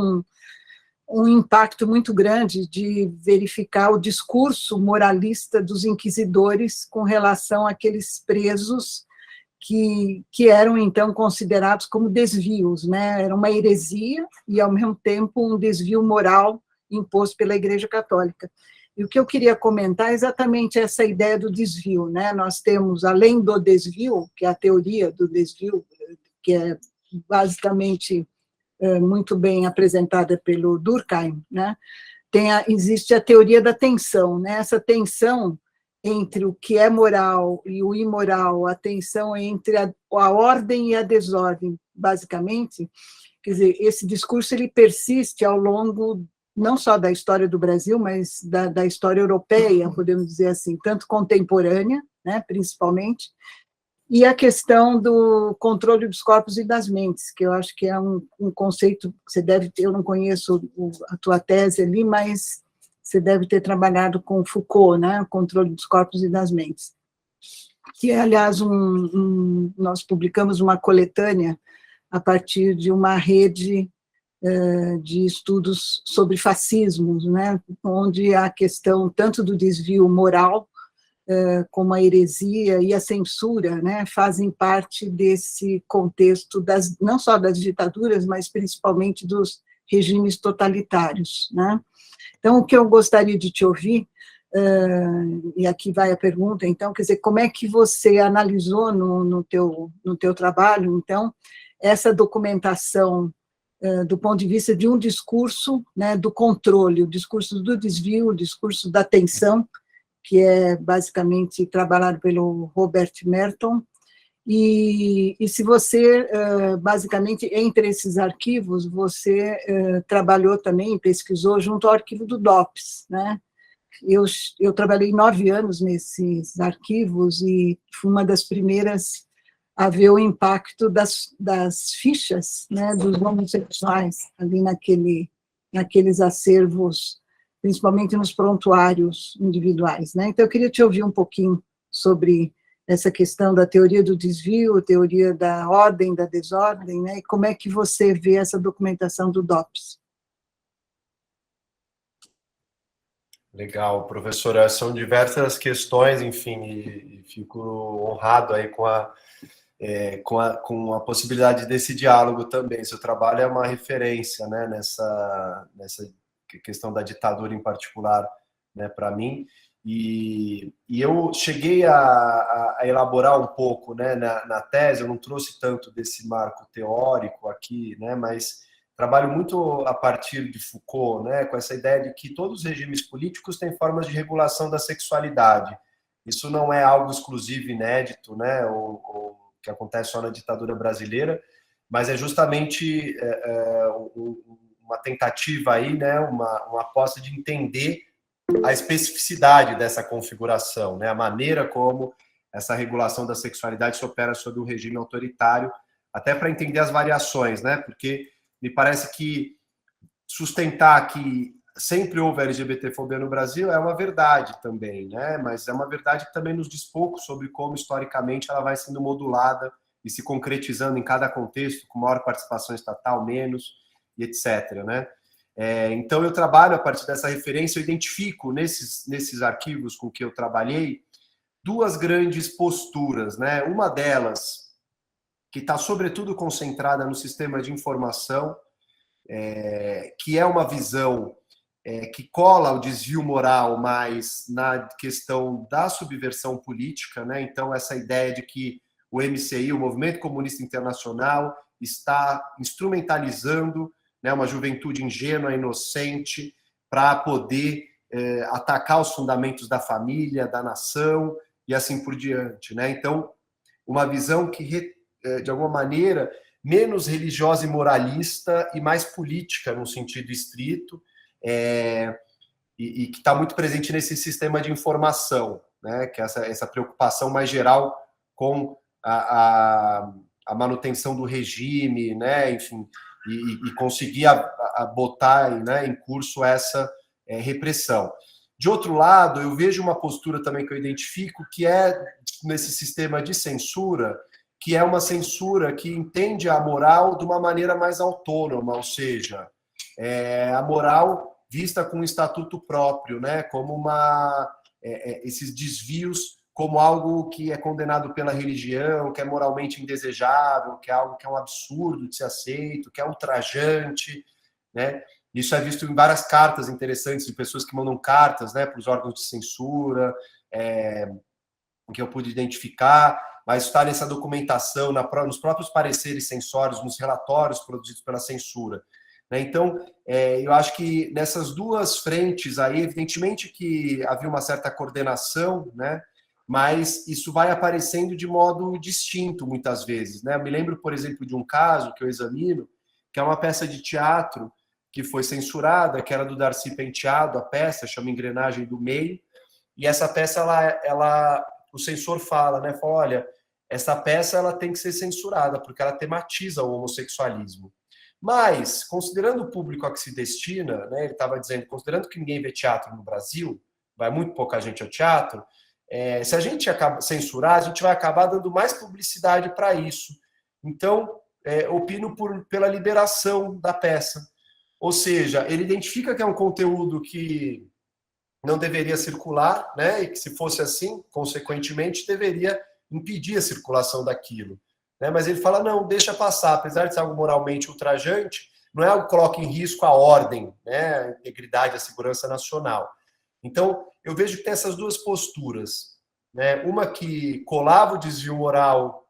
um impacto muito grande de verificar o discurso moralista dos inquisidores com relação àqueles presos que eram, então, considerados como desvios, né? Era uma heresia e, ao mesmo tempo, um desvio moral imposto pela Igreja Católica. E o que eu queria comentar é exatamente essa ideia do desvio, né? Nós temos, além do desvio, que é a teoria do desvio, que é basicamente muito bem apresentada pelo Durkheim, né? Existe a teoria da tensão, né? Essa tensão entre o que é moral e o imoral, a tensão entre a ordem e a desordem, basicamente. Quer dizer, esse discurso ele persiste ao longo não só da história do Brasil, mas da história europeia, podemos dizer assim, tanto contemporânea, né, principalmente, e a questão do controle dos corpos e das mentes, que eu acho que é um conceito que você deve ter, eu não conheço a tua tese ali, mas você deve ter trabalhado com Foucault, né, o controle dos corpos e das mentes. Que, aliás, nós publicamos uma coletânea a partir de uma rede de estudos sobre fascismos, né, onde a questão tanto do desvio moral, como a heresia e a censura, né, fazem parte desse contexto, não só das ditaduras, mas principalmente dos regimes totalitários, né. Então, o que eu gostaria de te ouvir, e aqui vai a pergunta, então, quer dizer, como é que você analisou no teu trabalho, então, essa documentação do ponto de vista de um discurso, né, do controle, o discurso do desvio, o discurso da tensão, que é basicamente trabalhado pelo Robert Merton, e se você, basicamente, entre esses arquivos, você trabalhou também, pesquisou junto ao arquivo do DOPS, né? Eu trabalhei 9 anos nesses arquivos e fui uma das primeiras a ver o impacto das fichas, né, dos homossexuais ali naqueles acervos, principalmente nos prontuários individuais, né? Então, eu queria te ouvir um pouquinho sobre essa questão da teoria do desvio, teoria da ordem, da desordem, né? E como é que você vê essa documentação do DOPS? Legal, professora, são diversas questões, enfim, e fico honrado aí com a possibilidade desse diálogo também. Seu trabalho é uma referência, né, nessa questão da ditadura em particular né, para mim. E eu cheguei a elaborar um pouco, né, na tese, eu não trouxe tanto desse marco teórico aqui, né, mas trabalho muito a partir de Foucault, né, com essa ideia de que todos os regimes políticos têm formas de regulação da sexualidade. Isso não é algo exclusivo, inédito, né, ou que acontece só na ditadura brasileira, mas é justamente uma tentativa aí, né, uma aposta de entender a especificidade dessa configuração, né? A maneira como essa regulação da sexualidade se opera sobre um regime autoritário, até para entender as variações, né? Porque me parece que sustentar que sempre houve LGBTfobia no Brasil é uma verdade também, né? Mas é uma verdade que também nos diz pouco sobre como, historicamente, ela vai sendo modulada e se concretizando em cada contexto, com maior participação estatal, menos, e etc., né? Então, eu trabalho a partir dessa referência, eu identifico nesses arquivos com que eu trabalhei duas grandes posturas, né? Uma delas, que está sobretudo concentrada no sistema de informação, que é uma visão que cola o desvio moral mais na questão da subversão política, né? Então, essa ideia de que o MCI, o Movimento Comunista Internacional, está instrumentalizando, né, uma juventude ingênua, inocente, para poder atacar os fundamentos da família, da nação e assim por diante, né? Então, uma visão que, de alguma maneira, menos religiosa e moralista e mais política, no sentido estrito, e que está muito presente nesse sistema de informação, né? Que é essa preocupação mais geral com a manutenção do regime, né? Enfim, e conseguir botar, né, em curso essa repressão. De outro lado, eu vejo uma postura também que eu identifico, que é nesse sistema de censura, que é uma censura que entende a moral de uma maneira mais autônoma, ou seja, a moral vista com um estatuto próprio, né, como esses desvios como algo que é condenado pela religião, que é moralmente indesejável, que é algo que é um absurdo de ser aceito, que é ultrajante, né? Isso é visto em várias cartas interessantes de pessoas que mandam cartas, né, para os órgãos de censura, que eu pude identificar, mas está nessa documentação, nos próprios pareceres censórios, nos relatórios produzidos pela censura. Então, eu acho que nessas duas frentes aí, evidentemente que havia uma certa coordenação, né? Mas isso vai aparecendo de modo distinto muitas vezes, né? Eu me lembro, por exemplo, de um caso que eu examino, que é uma peça de teatro que foi censurada, que era do Darcy Penteado, a peça chama Engrenagem do Meio, e essa peça, o censor fala, né? Fala, olha, essa peça ela tem que ser censurada, porque ela tematiza o homossexualismo. Mas, considerando o público a que se destina, né, ele estava dizendo, considerando que ninguém vê teatro no Brasil, vai muito pouca gente ao teatro, se a gente censurar, a gente vai acabar dando mais publicidade para isso. Então, opino pela liberação da peça. Ou seja, ele identifica que é um conteúdo que não deveria circular, né, e que, se fosse assim, consequentemente, deveria impedir a circulação daquilo. Né? Mas ele fala, não, deixa passar, apesar de ser algo moralmente ultrajante, não é algo que coloque em risco a ordem, né, a integridade, a segurança nacional. Então, eu vejo que tem essas duas posturas, né? Uma que colava o desvio moral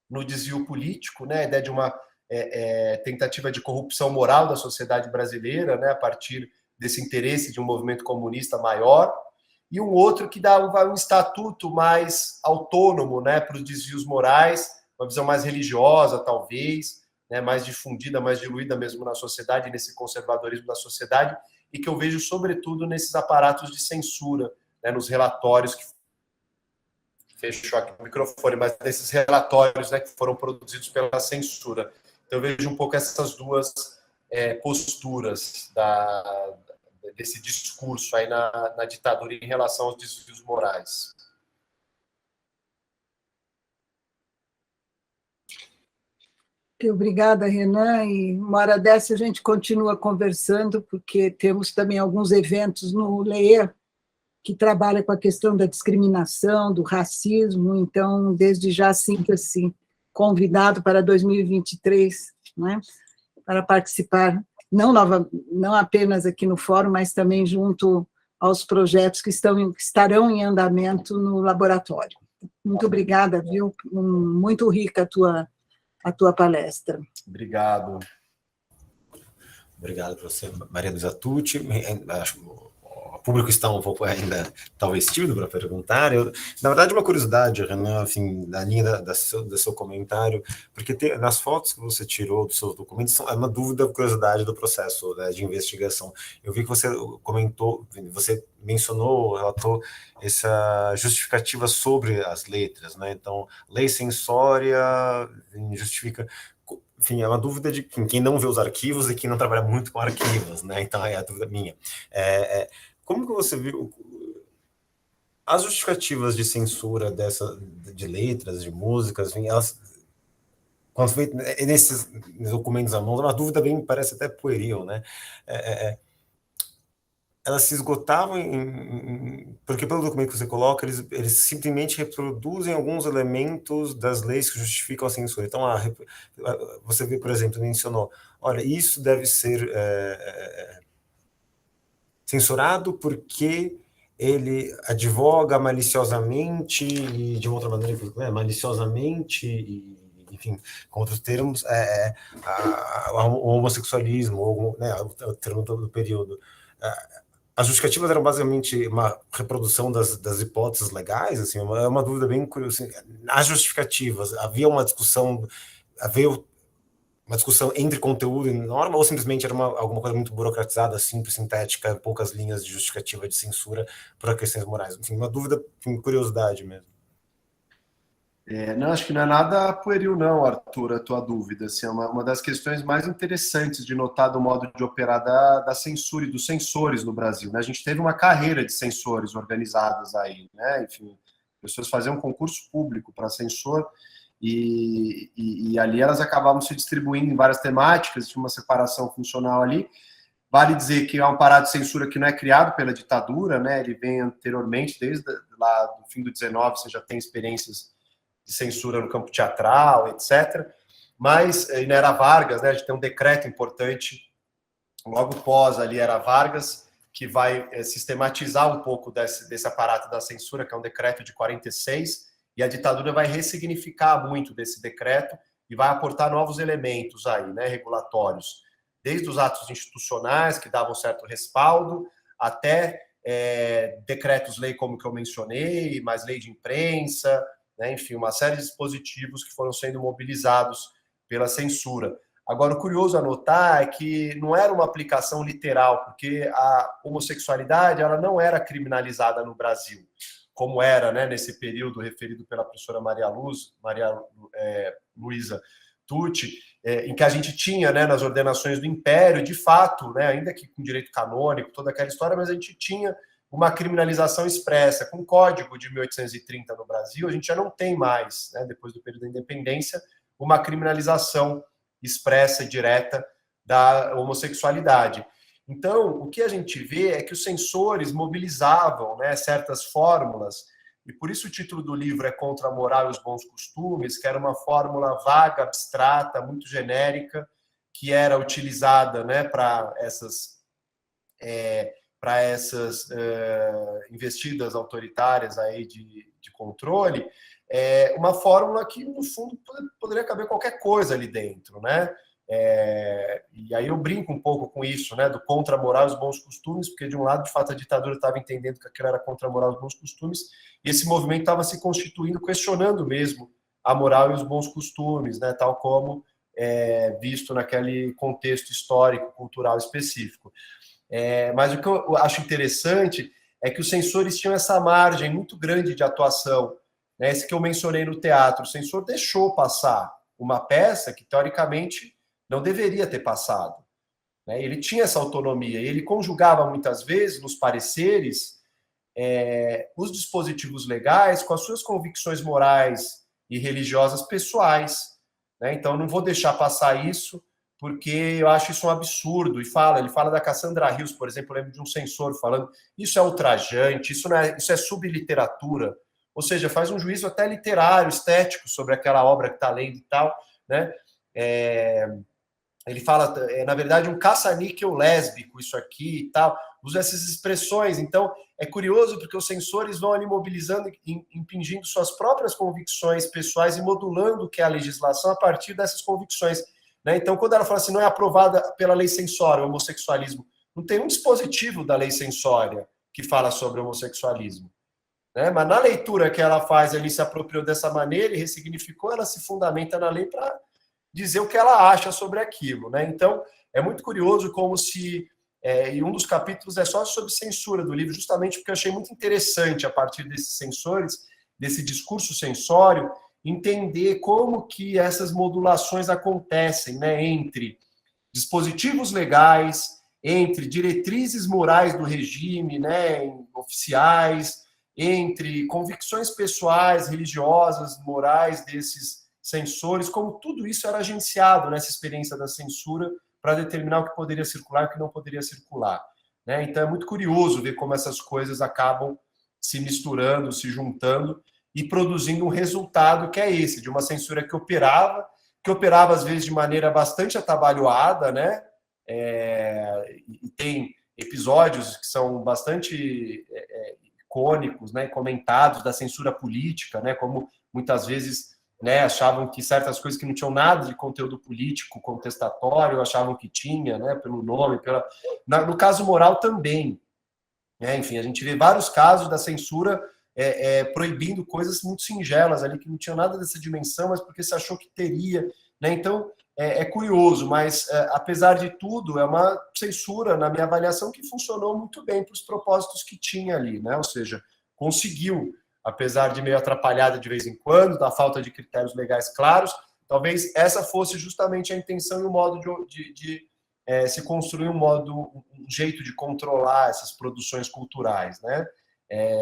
no desvio político, né? A ideia de uma tentativa de corrupção moral da sociedade brasileira, né? A partir desse interesse de um movimento comunista maior, e um outro que dá um estatuto mais autônomo, né? Para os desvios morais, uma visão mais religiosa, talvez, né? Mais difundida, mais diluída mesmo na sociedade, nesse conservadorismo da sociedade, e que eu vejo, sobretudo, nesses aparatos de censura, né, nos relatórios que... Fechou aqui o microfone, mas nesses relatórios, né, que foram produzidos pela censura. Então, eu vejo um pouco essas duas posturas desse discurso aí na ditadura em relação aos desvios morais. Obrigada, Renan. E uma hora dessa a gente continua conversando, porque temos também alguns eventos no LEER que trabalha com a questão da discriminação, do racismo. Então, desde já, sinta-se convidado para 2023, né, para participar, não apenas aqui no fórum, mas também junto aos projetos que estarão em andamento no laboratório. Muito obrigada, viu? Muito rica a tua palestra. Obrigado. Obrigado, professor Maria Luísa Tucci. Acho o público está um pouco ainda, talvez, tímido para perguntar. Na verdade, uma curiosidade, Renan, assim, na linha do seu comentário, porque nas fotos que você tirou dos seus documentos, é uma dúvida, curiosidade do processo, né, de investigação. Eu vi que você comentou, você mencionou, relatou essa justificativa sobre as letras, né? Então, lei censória justifica... Enfim, é uma dúvida de quem não vê os arquivos e quem não trabalha muito com arquivos, né? Então, é a dúvida minha. Como que você viu as justificativas de censura de letras, de músicas, enfim, elas, quando foi nesses documentos à mão, uma dúvida bem, parece até pueril, né? Elas se esgotavam porque pelo documento que você coloca, eles simplesmente reproduzem alguns elementos das leis que justificam a censura. Então, você vê, por exemplo, mencionou, olha, isso deve ser censurado porque ele advoga maliciosamente e de uma outra maneira, maliciosamente e, enfim, com outros termos, o homossexualismo, ou, né, o termo do período. As justificativas eram basicamente uma reprodução das hipóteses legais, assim, uma dúvida bem curiosa. Assim, as justificativas, havia uma discussão entre conteúdo e norma, ou simplesmente era alguma coisa muito burocratizada, simples, sintética, poucas linhas de justificativa de censura para questões morais? Enfim, uma dúvida, curiosidade mesmo. Não, acho que não é nada pueril, não, Arthur, a tua dúvida. Assim, é uma das questões mais interessantes de notar do modo de operar da censura e dos censores no Brasil, né? A gente teve uma carreira de censores organizadas aí, né? Enfim, pessoas faziam um concurso público para censor e ali elas acabavam se distribuindo em várias temáticas, tinha uma separação funcional ali. Vale dizer que é um aparato de censura que não é criado pela ditadura, né? Ele vem anteriormente, desde lá do fim do 19, você já tem experiências de censura no campo teatral, etc. Mas na Era Vargas, né, a gente tem um decreto importante, logo pós ali Era Vargas, que vai sistematizar um pouco desse aparato da censura, que é um decreto de 46, e a ditadura vai ressignificar muito desse decreto e vai aportar novos elementos aí, né, regulatórios, desde os atos institucionais, que davam certo respaldo, até decretos-lei, como que eu mencionei, mais lei de imprensa, né, enfim, uma série de dispositivos que foram sendo mobilizados pela censura. Agora, o curioso a notar é que não era uma aplicação literal, porque a homossexualidade ela não era criminalizada no Brasil, como era, né, nesse período referido pela professora Maria Luísa Tucci, em que a gente tinha, né, nas ordenações do Império, de fato, né, ainda que com direito canônico, toda aquela história, mas a gente tinha uma criminalização expressa. Com o Código de 1830 no Brasil, a gente já não tem mais, né, depois do período da independência, uma criminalização expressa e direta da homossexualidade. Então, o que a gente vê é que os censores mobilizavam, né, certas fórmulas, e por isso o título do livro é Contra a Moral e os Bons Costumes, que era uma fórmula vaga, abstrata, muito genérica, que era utilizada, né, para essas investidas autoritárias aí de controle, uma fórmula que, no fundo, poderia caber qualquer coisa ali dentro, né? E aí eu brinco um pouco com isso, né, do contra a moral e os bons costumes, porque, de um lado, de fato, a ditadura estava entendendo que aquilo era contra a moral e os bons costumes, e esse movimento estava se constituindo, questionando mesmo a moral e os bons costumes, né, tal como visto naquele contexto histórico, cultural específico. Mas o que eu acho interessante é que os censores tinham essa margem muito grande de atuação, né? Esse que eu mencionei no teatro. O censor deixou passar uma peça que, teoricamente, não deveria ter passado, né? Ele tinha essa autonomia, e ele conjugava muitas vezes, nos pareceres, os dispositivos legais com as suas convicções morais e religiosas pessoais, né? Então, não vou deixar passar isso, porque eu acho isso um absurdo. Ele fala da Cassandra Rios, por exemplo, eu lembro de um censor falando, isso é ultrajante, isso é subliteratura, ou seja, faz um juízo até literário, estético, sobre aquela obra que está lendo e tal, né? ele fala, na verdade, um caça-níquel lésbico, isso aqui e tal, usa essas expressões. Então, é curioso porque os censores vão ali mobilizando, impingindo suas próprias convicções pessoais e modulando o que é a legislação a partir dessas convicções. Né? Então, quando ela fala assim, não é aprovada pela lei censória o homossexualismo, não tem um dispositivo da lei censória que fala sobre homossexualismo. Né? Mas na leitura que ela faz, ele se apropriou dessa maneira e ressignificou, ela se fundamenta na lei para dizer o que ela acha sobre aquilo. Né? Então, é muito curioso como se... e um dos capítulos é só sobre censura do livro, justamente porque eu achei muito interessante, a partir desses censores, desse discurso censório, entender como que essas modulações acontecem, né, entre dispositivos legais, entre diretrizes morais do regime, né, oficiais, entre convicções pessoais, religiosas, morais desses censores, como tudo isso era agenciado nessa experiência da censura para determinar o que poderia circular e o que não poderia circular. Né? Então, é muito curioso ver como essas coisas acabam se misturando, se juntando e produzindo um resultado que é esse, de uma censura que operava às vezes de maneira bastante atabalhoada, né? E tem episódios que são bastante icônicos, né? Comentados da censura política, né? Como muitas vezes, né, achavam que certas coisas que não tinham nada de conteúdo político contestatório, achavam que tinha, né? Pelo nome, no caso moral também. Né? Enfim, a gente vê vários casos da censura proibindo coisas muito singelas ali, que não tinham nada dessa dimensão, mas porque se achou que teria. Né? Então, é curioso, mas, apesar de tudo, é uma censura, na minha avaliação, que funcionou muito bem para os propósitos que tinha ali. Né? Ou seja, conseguiu, apesar de meio atrapalhada de vez em quando, da falta de critérios legais claros, talvez essa fosse justamente a intenção e o modo de se construir um jeito de controlar essas produções culturais, né?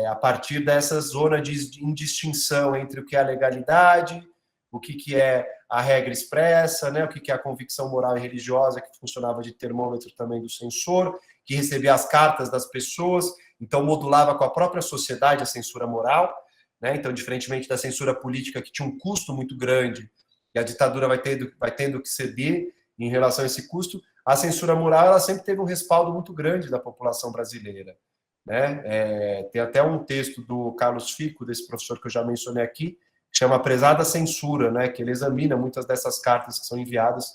A partir dessa zona de indistinção entre o que é a legalidade, o que é a regra expressa, né? O que é a convicção moral e religiosa, que funcionava de termômetro também do censor, que recebia as cartas das pessoas, então modulava com a própria sociedade a censura moral, né? Então, diferentemente da censura política, que tinha um custo muito grande, e a ditadura vai tendo que ceder em relação a esse custo, a censura moral ela sempre teve um respaldo muito grande da população brasileira. Né? Tem até um texto do Carlos Fico, desse professor que eu já mencionei aqui, que chama Prezada Censura, né? Que ele examina muitas dessas cartas que são enviadas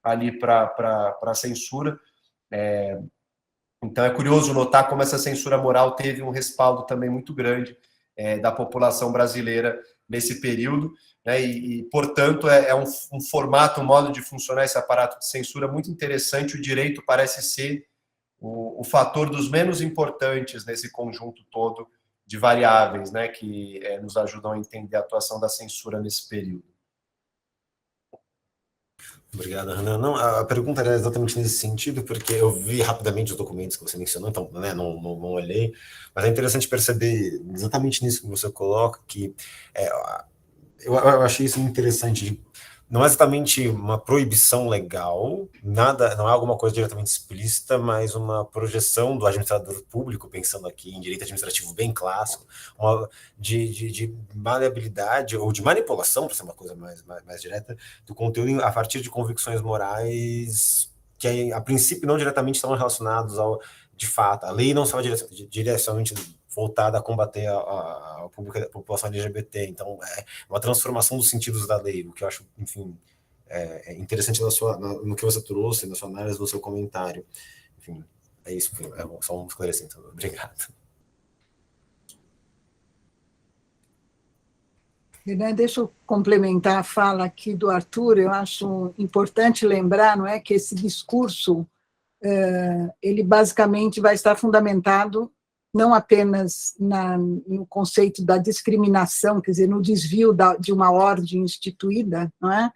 ali para a censura. Então é curioso notar como essa censura moral teve um respaldo também muito grande da população brasileira nesse período, né? Portanto, é um formato, um modo de funcionar esse aparato de censura muito interessante. O direito parece ser o fator dos menos importantes nesse conjunto todo de variáveis, né, que nos ajudam a entender a atuação da censura nesse período. Obrigado, Renan. Não, a pergunta era exatamente nesse sentido, porque eu vi rapidamente os documentos que você mencionou, então, né, não olhei, mas é interessante perceber exatamente nisso que você coloca, que eu achei isso interessante. Não é exatamente uma proibição legal, nada, não é alguma coisa diretamente explícita, mas uma projeção do administrador público, pensando aqui em direito administrativo bem clássico, de maleabilidade ou de manipulação, para ser uma coisa mais direta, do conteúdo a partir de convicções morais que, a princípio, não diretamente estão relacionados de fato. A lei não estava diretamente voltada a combater a população LGBT. Então, é uma transformação dos sentidos da lei, o que eu acho, enfim, interessante no que você trouxe, na sua análise, no seu comentário. Enfim, é isso, só um esclarecimento. Obrigado. Deixa eu complementar a fala aqui do Arthur. Eu acho importante lembrar, não é, que esse discurso, ele basicamente vai estar fundamentado não apenas no conceito da discriminação, quer dizer, no desvio de uma ordem instituída, não é?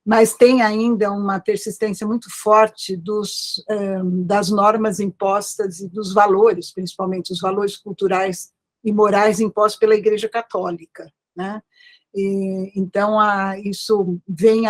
Mas tem ainda uma persistência muito forte das normas impostas e dos valores, principalmente os valores culturais e morais impostos pela Igreja Católica, né? Então, isso vem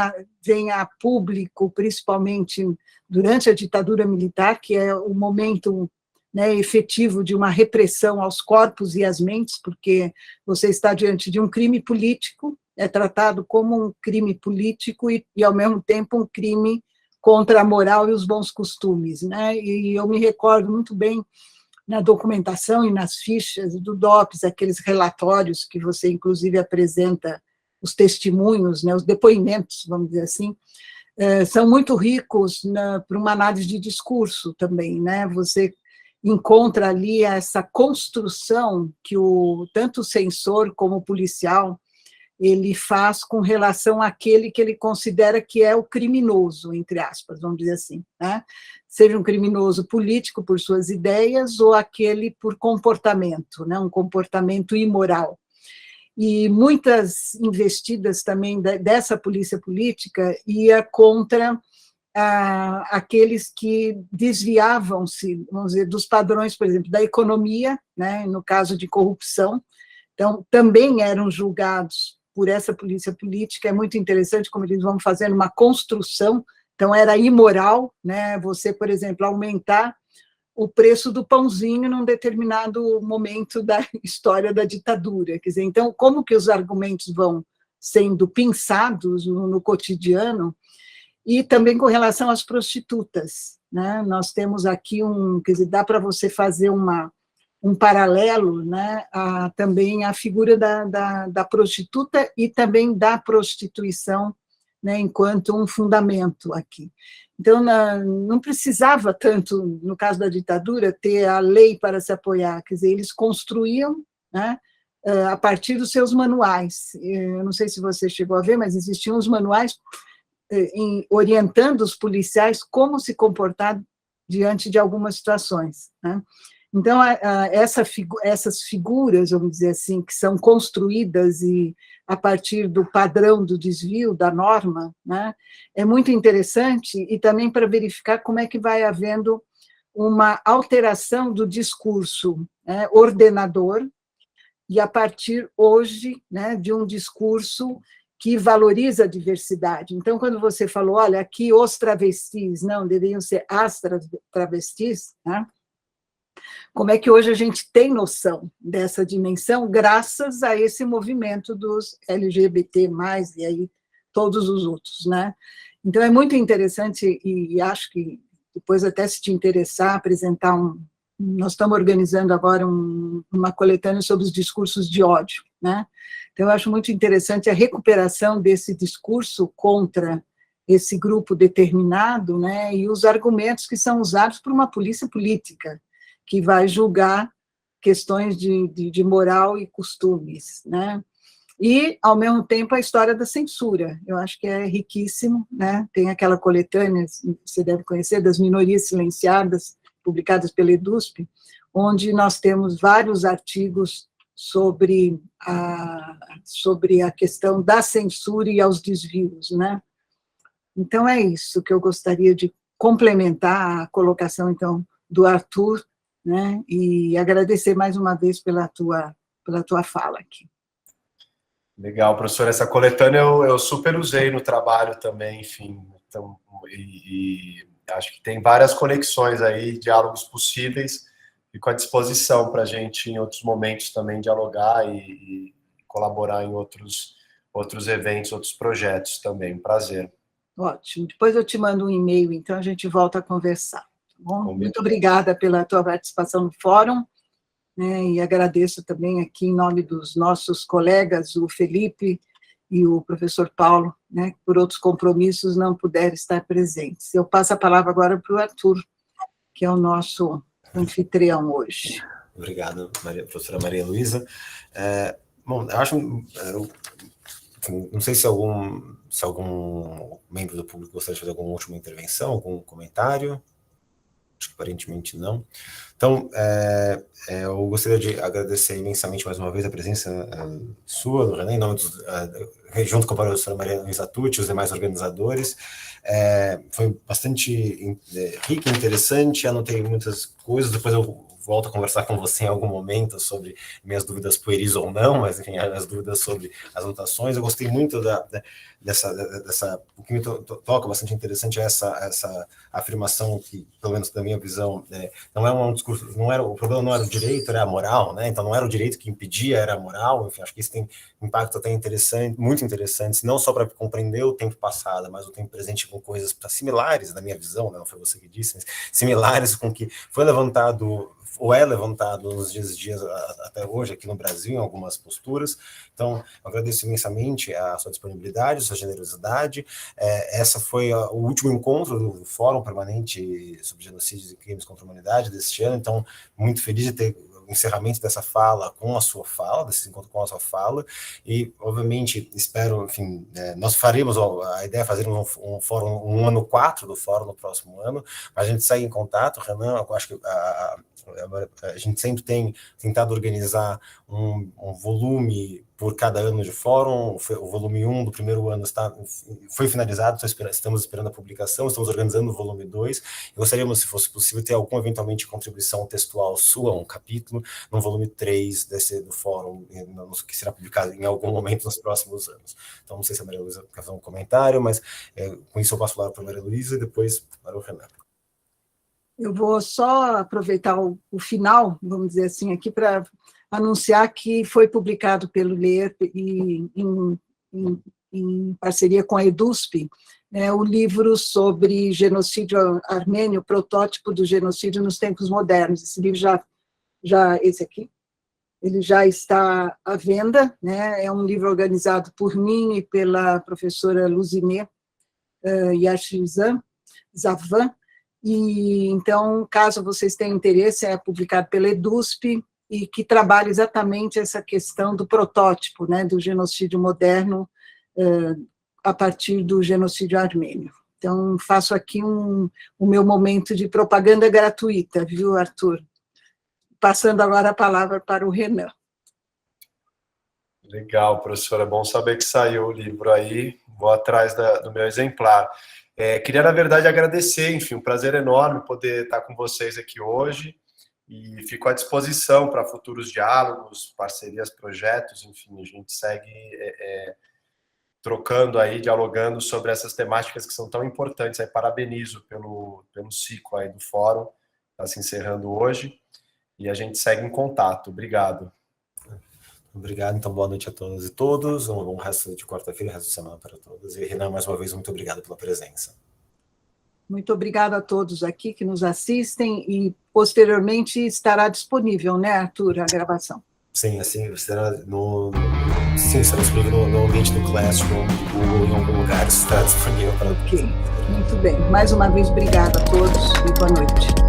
a público, principalmente durante a ditadura militar, que é o momento, né, efetivo de uma repressão aos corpos e às mentes, porque você está diante de um crime político, é tratado como um crime político e ao mesmo tempo, um crime contra a moral e os bons costumes, né? E eu me recordo muito bem na documentação e nas fichas do DOPS, aqueles relatórios que você, inclusive, apresenta os testemunhos, né, os depoimentos, vamos dizer assim, são muito ricos para uma análise de discurso também, né? Você encontra ali essa construção que tanto o censor como o policial ele faz com relação àquele que ele considera que é o criminoso, entre aspas, vamos dizer assim, né? Seja um criminoso político por suas ideias ou aquele por comportamento, né? Um comportamento imoral. E muitas investidas também dessa polícia política ia contra aqueles que desviavam-se, vamos dizer, dos padrões, por exemplo, da economia, né? No caso de corrupção, então também eram julgados por essa polícia política. É muito interessante como eles vão fazendo uma construção. Então era imoral, né? Você, por exemplo, aumentar o preço do pãozinho num determinado momento da história da ditadura. Quer dizer, então, como que os argumentos vão sendo pensados no cotidiano, e também com relação às prostitutas, né? Nós temos aqui quer dizer, dá para você fazer um paralelo, né, também a figura da prostituta e também da prostituição, né, enquanto um fundamento aqui. Então, não precisava tanto, no caso da ditadura, ter a lei para se apoiar, quer dizer, eles construíam, né, a partir dos seus manuais. Eu não sei se você chegou a ver, mas existiam os manuais orientando os policiais como se comportar diante de algumas situações, né? Então, essas figuras, vamos dizer assim, que são construídas a partir do padrão do desvio da norma, né, é muito interessante, e também para verificar como é que vai havendo uma alteração do discurso, né, ordenador, e a partir hoje, né, de um discurso que valoriza a diversidade. Então, quando você falou, olha, aqui os travestis, não, deveriam ser as travestis, né? Como é que hoje a gente tem noção dessa dimensão graças a esse movimento dos LGBT+, e aí todos os outros, né? Então, é muito interessante, e acho que depois até se te interessar, apresentar nós estamos organizando agora uma coletânea sobre os discursos de ódio, né? Então, eu acho muito interessante a recuperação desse discurso contra esse grupo determinado, né? E os argumentos que são usados por uma polícia política, que vai julgar questões de moral e costumes, né? E, ao mesmo tempo, a história da censura. Eu acho que é riquíssimo, né? Tem aquela coletânea, você deve conhecer, das minorias silenciadas, publicadas pela EDUSP, onde nós temos vários artigos sobre a questão da censura e aos desvios, né? Então, é isso que eu gostaria de complementar a colocação, então, do Arthur, né, e agradecer mais uma vez pela tua fala aqui. Legal, professor. Essa coletânea eu super usei no trabalho também, enfim. Então, e acho que tem várias conexões aí, diálogos possíveis, e com a disposição para a gente, em outros momentos, também dialogar e colaborar em outros eventos, outros projetos também. Prazer. Ótimo. Depois eu te mando um e-mail, então a gente volta a conversar. Bom, muito obrigada pela tua participação no fórum, né, e agradeço também aqui em nome dos nossos colegas, o Felipe e o professor Paulo, né, por outros compromissos não puderam estar presentes. Eu passo a palavra agora para o Arthur, que é o nosso anfitrião hoje. Obrigado, professora Maria Luísa. Bom, eu acho... não sei se algum membro do público gostaria de fazer alguma última intervenção, algum comentário. Acho que aparentemente não. Então, eu gostaria de agradecer imensamente mais uma vez a presença sua, do Renan, em nome junto com a professora Maria Luísa Tucci, os demais organizadores. Foi bastante rico e interessante, anotei muitas coisas, depois eu volto a conversar com você em algum momento sobre minhas dúvidas pueris ou não, mas enfim, as dúvidas sobre as anotações. Eu gostei muito dessa o que me toca bastante interessante é essa afirmação que, pelo menos da minha visão, não é um discurso, o problema não era o direito, era a moral, né? Então não era o direito que impedia, era a moral. Enfim, acho que isso tem um impacto até interessante, muito interessante, não só para compreender o tempo passado, mas o tempo presente com coisas similares, na minha visão, né? Não foi você que disse, mas similares com o que foi levantado ou é levantado nos dias até hoje aqui no Brasil, em algumas posturas. Então, eu agradeço imensamente a sua disponibilidade, a sua generosidade. Essa foi o último encontro do Fórum Permanente sobre Genocídios e Crimes contra a Humanidade deste ano, então, muito feliz de ter o encerramento dessa fala com a sua fala, desse encontro com a sua fala, e, obviamente, espero, enfim, nós faremos, a ideia é fazermos um fórum, um ano 4 do fórum no próximo ano, mas a gente segue em contato, Renan, eu acho que a gente sempre tem tentado organizar um volume por cada ano de fórum. O volume 1 do primeiro ano foi finalizado, estamos esperando a publicação, estamos organizando o volume 2, e gostaríamos, se fosse possível, ter alguma, eventualmente, contribuição textual sua, um capítulo, no volume 3 do fórum, que será publicado em algum momento nos próximos anos. Então, não sei se a Maria Luísa quer fazer um comentário, mas com isso eu passo falar para a Maria Luísa e depois para o Renan. Eu vou só aproveitar o final, vamos dizer assim, aqui para anunciar que foi publicado pelo LER e em parceria com a EDUSP, o livro sobre genocídio armênio, protótipo do genocídio nos tempos modernos. Esse livro esse aqui, ele já está à venda, né? É um livro organizado por mim e pela professora Luzimé Yashizan Zavan. E, então, caso vocês tenham interesse, é publicado pela EDUSP e que trabalha exatamente essa questão do protótipo, né, do genocídio moderno a partir do genocídio armênio. Então, faço aqui o meu momento de propaganda gratuita, viu, Arthur? Passando agora a palavra para o Renan. Legal, professora, é bom saber que saiu o livro aí, vou atrás do meu exemplar. Queria, na verdade, agradecer, enfim, um prazer enorme poder estar com vocês aqui hoje e fico à disposição para futuros diálogos, parcerias, projetos, enfim, a gente segue trocando aí, dialogando sobre essas temáticas que são tão importantes. Aí, parabenizo pelo ciclo aí do fórum, está se encerrando hoje, e a gente segue em contato. Obrigado. Obrigado, então boa noite a todas e todos, um bom resto de quarta-feira, resto de semana para todos. E, Renan, mais uma vez, muito obrigado pela presença. Muito obrigada a todos aqui que nos assistem e, posteriormente, estará disponível, né, Arthur, a gravação? Sim, assim, será será disponível no ambiente do Classroom ou em algum lugar, estará disponível para... Ok, muito bem. Mais uma vez, obrigada a todos e boa noite.